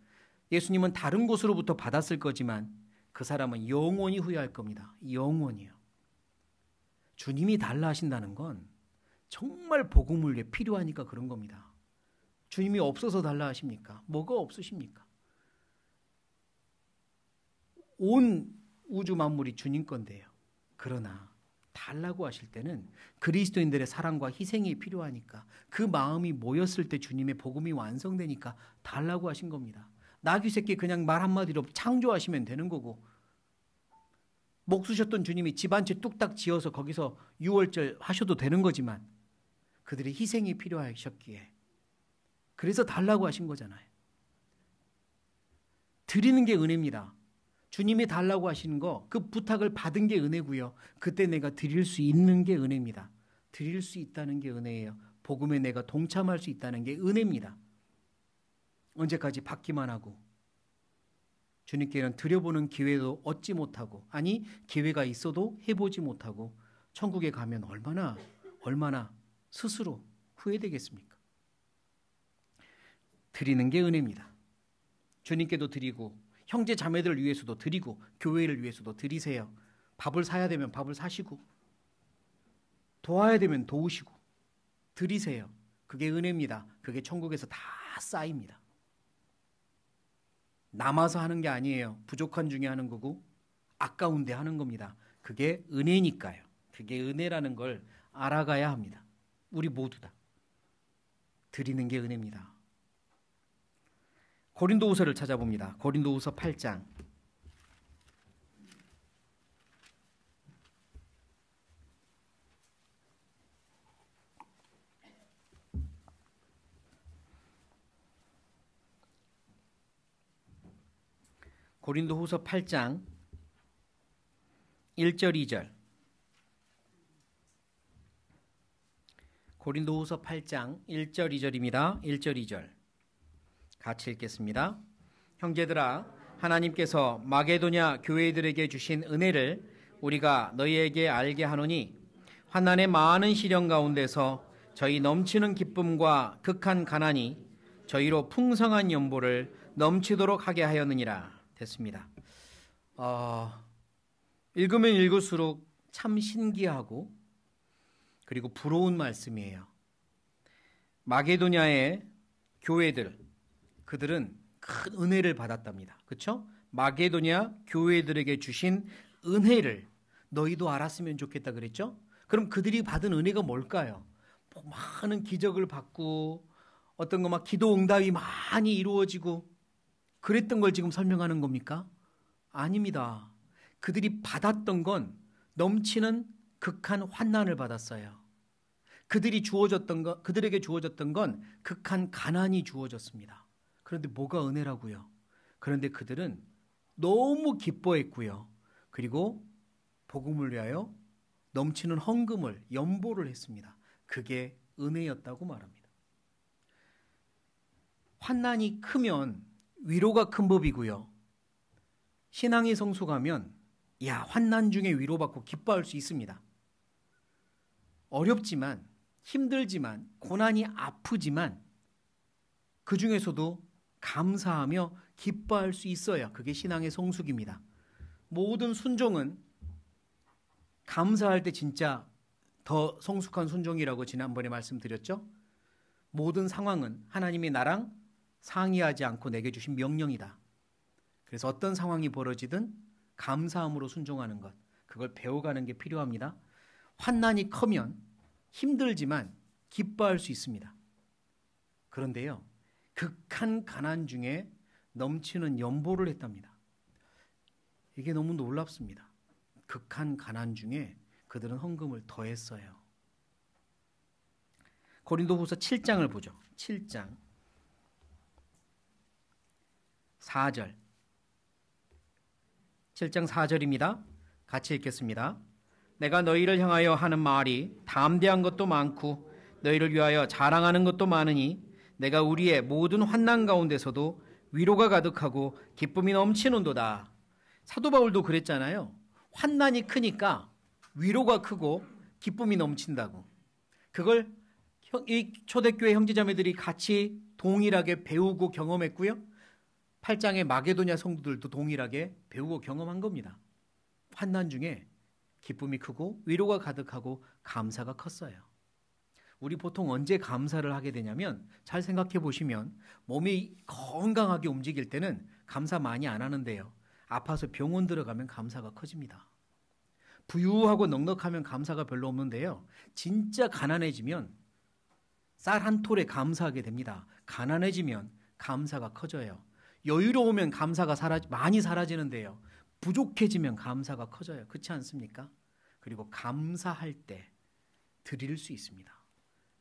예수님은 다른 곳으로부터 받았을 거지만 그 사람은 영원히 후회할 겁니다. 영원히요. 주님이 달라 하신다는 건 정말 복음을 위해 필요하니까 그런 겁니다. 주님이 없어서 달라 하십니까? 뭐가 없으십니까? 온 우주 만물이 주님 건데요. 그러나 달라고 하실 때는 그리스도인들의 사랑과 희생이 필요하니까 그 마음이 모였을 때 주님의 복음이 완성되니까 달라고 하신 겁니다. 나귀 새끼 그냥 말 한마디로 창조하시면 되는 거고 목 쑤셨던 주님이 집 한 채 뚝딱 지어서 거기서 6월절 하셔도 되는 거지만 그들의 희생이 필요하셨기에 그래서 달라고 하신 거잖아요. 드리는 게 은혜입니다. 주님이 달라고 하시는 거, 그 부탁을 받은 게 은혜고요. 그때 내가 드릴 수 있는 게 은혜입니다. 드릴 수 있다는 게 은혜예요. 복음에 내가 동참할 수 있다는 게 은혜입니다. 언제까지 받기만 하고 주님께는 드려보는 기회도 얻지 못하고 아니 기회가 있어도 해보지 못하고 천국에 가면 얼마나 스스로 후회되겠습니까? 드리는 게 은혜입니다. 주님께도 드리고 형제 자매들을 위해서도 드리고 교회를 위해서도 드리세요. 밥을 사야 되면 밥을 사시고 도와야 되면 도우시고 드리세요. 그게 은혜입니다. 그게 천국에서 다 쌓입니다. 남아서 하는 게 아니에요. 부족한 중에 하는 거고 아까운데 하는 겁니다. 그게 은혜니까요. 그게 은혜라는 걸 알아가야 합니다. 우리 모두 다. 드리는 게 은혜입니다. 고린도후서를 찾아봅니다. 고린도후서 8장. 고린도후서 8장 1절 2절. 고린도후서 8장 1절 2절입니다. 1절 2절. 같이 읽겠습니다. 형제들아, 하나님께서 마게도냐 교회들에게 주신 은혜를 우리가 너희에게 알게 하노니 환난의 많은 시련 가운데서 저희 넘치는 기쁨과 극한 가난이 저희로 풍성한 연보를 넘치도록 하게 하였느니라. 됐습니다. 읽으면 읽을수록 참 신기하고 그리고 부러운 말씀이에요. 마게도냐의 교회들, 그들은 큰 은혜를 받았답니다. 그렇죠? 마게도냐 교회들에게 주신 은혜를 너희도 알았으면 좋겠다 그랬죠? 그럼 그들이 받은 은혜가 뭘까요? 많은 기적을 받고 어떤 거 막 기도 응답이 많이 이루어지고 그랬던 걸 지금 설명하는 겁니까? 아닙니다. 그들이 받았던 건 넘치는 극한 환난을 받았어요. 그들에게 주어졌던 건 극한 가난이 주어졌습니다. 그런데 뭐가 은혜라고요? 그런데 그들은 너무 기뻐했고요. 그리고 복음을 위하여 넘치는 헌금을 연보를 했습니다. 그게 은혜였다고 말합니다. 환난이 크면 위로가 큰 법이고요. 신앙이 성숙하면 환난 중에 위로받고 기뻐할 수 있습니다. 어렵지만 힘들지만 고난이 아프지만 그 중에서도 감사하며 기뻐할 수 있어야 그게 신앙의 성숙입니다. 모든 순종은 감사할 때 진짜 더 성숙한 순종이라고 지난번에 말씀드렸죠. 모든 상황은 하나님이 나랑 상의하지 않고 내게 주신 명령이다. 그래서 어떤 상황이 벌어지든 감사함으로 순종하는 것, 그걸 배워가는 게 필요합니다. 환난이 커면 힘들지만 기뻐할 수 있습니다. 그런데요, 극한 가난 중에 넘치는 연보를 했답니다. 이게 너무 놀랍습니다. 극한 가난 중에 그들은 헌금을 더했어요. 고린도후서 7장을 보죠. 7장 4절. 7장 4절입니다. 같이 읽겠습니다. 내가 너희를 향하여 하는 말이 담대한 것도 많고 너희를 위하여 자랑하는 것도 많으니 내가 우리의 모든 환난 가운데서도 위로가 가득하고 기쁨이 넘치는도다. 사도 바울도 그랬잖아요. 환난이 크니까 위로가 크고 기쁨이 넘친다고. 그걸 이 초대교회 형제자매들이 같이 동일하게 배우고 경험했고요. 8장의 마게도냐 성도들도 동일하게 배우고 경험한 겁니다. 환난 중에 기쁨이 크고 위로가 가득하고 감사가 컸어요. 우리 보통 언제 감사를 하게 되냐면 잘 생각해 보시면 몸이 건강하게 움직일 때는 감사 많이 안 하는데요. 아파서 병원 들어가면 감사가 커집니다. 부유하고 넉넉하면 감사가 별로 없는데요. 진짜 가난해지면 쌀 한 톨에 감사하게 됩니다. 가난해지면 감사가 커져요. 여유로우면 감사가 많이 사라지는데요. 부족해지면 감사가 커져요. 그렇지 않습니까? 그리고 감사할 때 드릴 수 있습니다.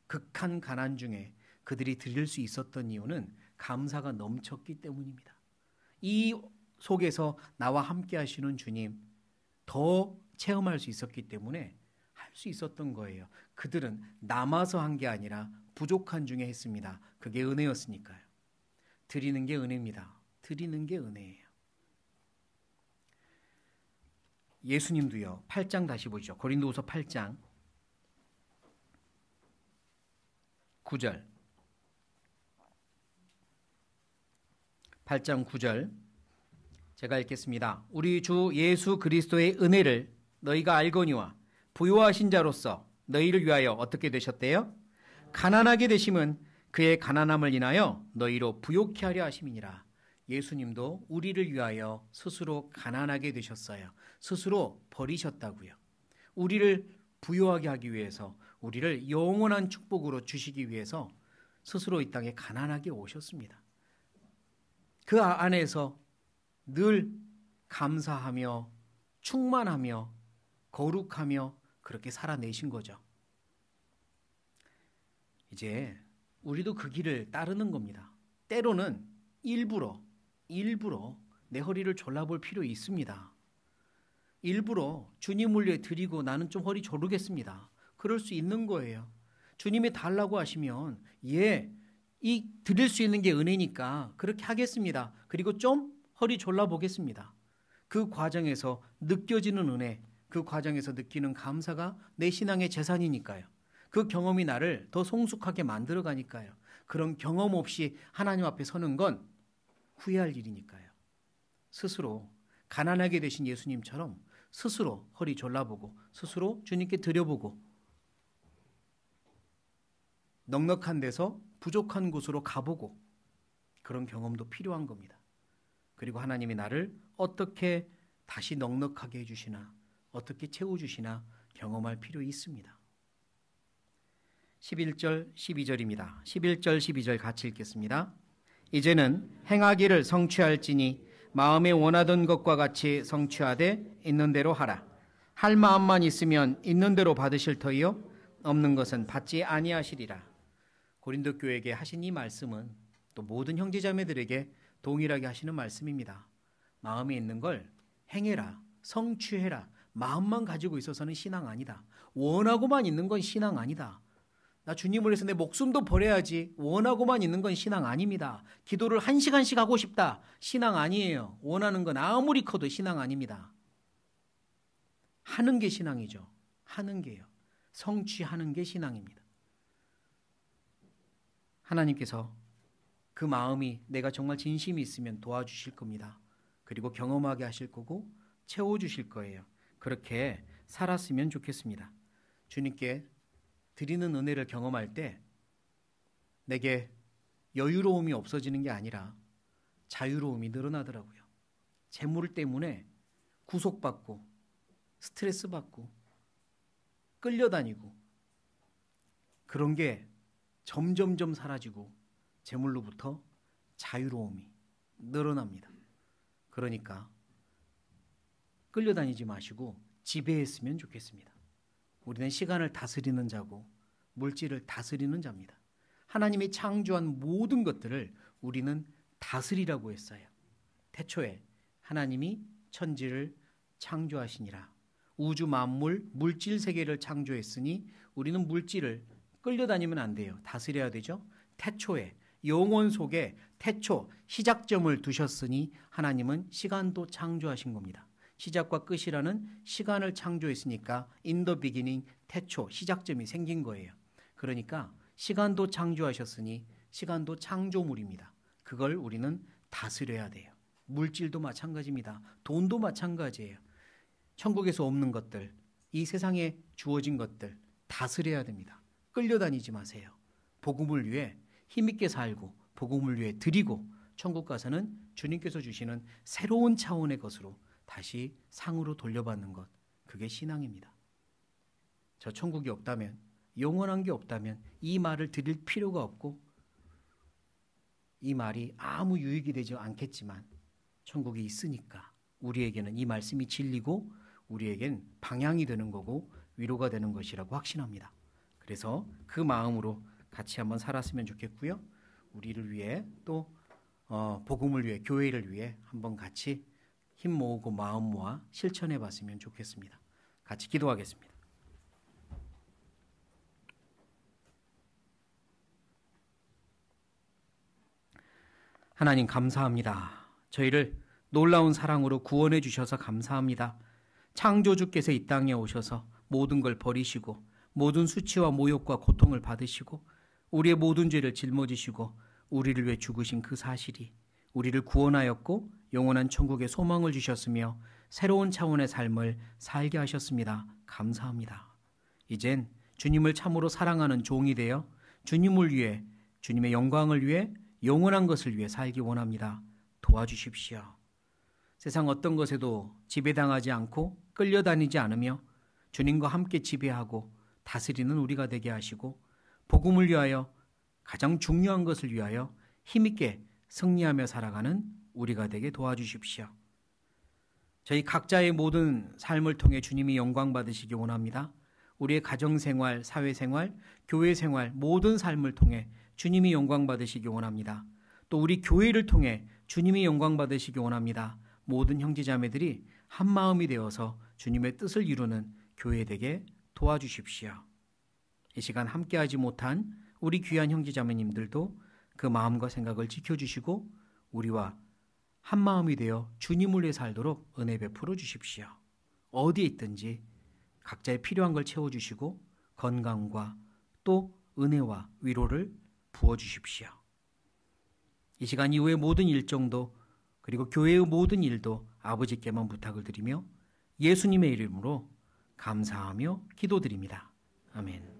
극한 가난 중에 그들이 드릴 수 있었던 이유는 감사가 넘쳤기 때문입니다. 이 속에서 나와 함께 하시는 주님 더 체험할 수 있었기 때문에 할 수 있었던 거예요. 그들은 남아서 한 게 아니라 부족한 중에 했습니다. 그게 은혜였으니까요. 드리는 게 은혜입니다. 드리는 게 은혜예요. 예수님도요. 8장 다시 보시죠. 고린도후서 8장 9절. 8장 9절. 제가 읽겠습니다. 우리 주 예수 그리스도의 은혜를 너희가 알거니와 부요하신 자로서 너희를 위하여 어떻게 되셨대요? 가난하게 되심은 그의 가난함을 인하여 너희로 부요케 하려 하심이니라. 예수님도 우리를 위하여 스스로 가난하게 되셨어요. 스스로 버리셨다고요. 우리를 부요하게 하기 위해서, 우리를 영원한 축복으로 주시기 위해서 스스로 이 땅에 가난하게 오셨습니다. 그 안에서 늘 감사하며 충만하며 거룩하며 그렇게 살아내신 거죠. 이제 우리도 그 길을 따르는 겁니다. 때로는 일부러 내 허리를 졸라볼 필요 있습니다. 일부러 주님을 위해 드리고 나는 좀 허리 조르겠습니다. 그럴 수 있는 거예요. 주님이 달라고 하시면 이 드릴 수 있는 게 은혜니까 그렇게 하겠습니다. 그리고 좀 허리 졸라보겠습니다. 그 과정에서 느껴지는 은혜, 그 과정에서 느끼는 감사가 내 신앙의 재산이니까요. 그 경험이 나를 더 성숙하게 만들어 가니까요. 그런 경험 없이 하나님 앞에 서는 건 후회할 일이니까요. 스스로 가난하게 되신 예수님처럼 스스로 허리 졸라보고 스스로 주님께 드려보고 넉넉한 데서 부족한 곳으로 가보고 그런 경험도 필요한 겁니다. 그리고 하나님이 나를 어떻게 다시 넉넉하게 해주시나 어떻게 채워주시나 경험할 필요 있습니다. 11절 12절입니다. 11절 12절 같이 읽겠습니다. 이제는 행하기를 성취할지니 마음에 원하던 것과 같이 성취하되 있는 대로 하라. 할 마음만 있으면 있는 대로 받으실 터이요 없는 것은 받지 아니하시리라. 고린도 교회에게 하신 이 말씀은 또 모든 형제자매들에게 동일하게 하시는 말씀입니다. 마음에 있는 걸 행해라, 성취해라. 마음만 가지고 있어서는 신앙 아니다. 원하고만 있는 건 신앙 아니다. 나 주님을 위해서 내 목숨도 버려야지. 원하고만 있는 건 신앙 아닙니다. 기도를 1시간씩 하고 싶다. 신앙 아니에요. 원하는 건 아무리 커도 신앙 아닙니다. 하는 게 신앙이죠. 하는 게요. 성취하는 게 신앙입니다. 하나님께서 그 마음이 내가 정말 진심이 있으면 도와주실 겁니다. 그리고 경험하게 하실 거고 채워주실 거예요. 그렇게 살았으면 좋겠습니다. 주님께 드리는 은혜를 경험할 때 내게 여유로움이 없어지는 게 아니라 자유로움이 늘어나더라고요. 재물 때문에 구속받고 스트레스 받고 끌려다니고 그런 게 점점점 사라지고 재물로부터 자유로움이 늘어납니다. 그러니까 끌려다니지 마시고 지배했으면 좋겠습니다. 우리는 시간을 다스리는 자고 물질을 다스리는 자입니다. 하나님이 창조한 모든 것들을 우리는 다스리라고 했어요. 태초에 하나님이 천지를 창조하시니라. 우주 만물, 물질 세계를 창조했으니 우리는 물질을 끌려다니면 안 돼요. 다스려야 되죠. 태초에 영원 속에 태초 시작점을 두셨으니 하나님은 시간도 창조하신 겁니다. 시작과 끝이라는 시간을 창조했으니까 in the beginning 태초 시작점이 생긴 거예요. 그러니까 시간도 창조하셨으니 시간도 창조물입니다. 그걸 우리는 다스려야 돼요. 물질도 마찬가지입니다. 돈도 마찬가지예요. 천국에서 없는 것들, 이 세상에 주어진 것들 다스려야 됩니다. 끌려다니지 마세요. 복음을 위해 힘있게 살고 복음을 위해 드리고 천국 가서는 주님께서 주시는 새로운 차원의 것으로 다시 상으로 돌려받는 것, 그게 신앙입니다. 저 천국이 없다면, 영원한 게 없다면 이 말을 드릴 필요가 없고 이 말이 아무 유익이 되지 않겠지만 천국이 있으니까 우리에게는 이 말씀이 진리고 우리에겐 방향이 되는 거고 위로가 되는 것이라고 확신합니다. 그래서 그 마음으로 같이 한번 살았으면 좋겠고요. 우리를 위해 또 복음을 위해 교회를 위해 한번 같이 힘 모으고 마음 모아 실천해 봤으면 좋겠습니다. 같이 기도하겠습니다. 하나님 감사합니다. 저희를 놀라운 사랑으로 구원해 주셔서 감사합니다. 창조주께서 이 땅에 오셔서 모든 걸 버리시고 모든 수치와 모욕과 고통을 받으시고 우리의 모든 죄를 짊어지시고 우리를 위해 죽으신 그 사실이 우리를 구원하였고 영원한 천국의 소망을 주셨으며 새로운 차원의 삶을 살게 하셨습니다. 감사합니다. 이젠 주님을 참으로 사랑하는 종이 되어 주님을 위해 주님의 영광을 위해 영원한 것을 위해 살기 원합니다. 도와주십시오. 세상 어떤 것에도 지배당하지 않고 끌려다니지 않으며 주님과 함께 지배하고 다스리는 우리가 되게 하시고 복음을 위하여 가장 중요한 것을 위하여 힘있게 승리하며 살아가는 우리가 되게 도와주십시오. 저희 각자의 모든 삶을 통해 주님이 영광 받으시기 원합니다. 우리의 가정생활, 사회생활, 교회생활 모든 삶을 통해 주님이 영광 받으시기 원합니다. 또 우리 교회를 통해 주님이 영광 받으시기 원합니다. 모든 형제자매들이 한 마음이 되어서 주님의 뜻을 이루는 교회 되게 도와주십시오. 이 시간 함께하지 못한 우리 귀한 형제자매님들도 그 마음과 생각을 지켜주시고 우리와 한 마음이 되어 주님을 위해 살도록 은혜 베풀어 주십시오. 어디에 있든지 각자의 필요한 걸 채워주시고 건강과 또 은혜와 위로를 부어주십시오. 이 시간 이후의 모든 일정도 그리고 교회의 모든 일도 아버지께만 부탁을 드리며 예수님의 이름으로 감사하며 기도드립니다. 아멘.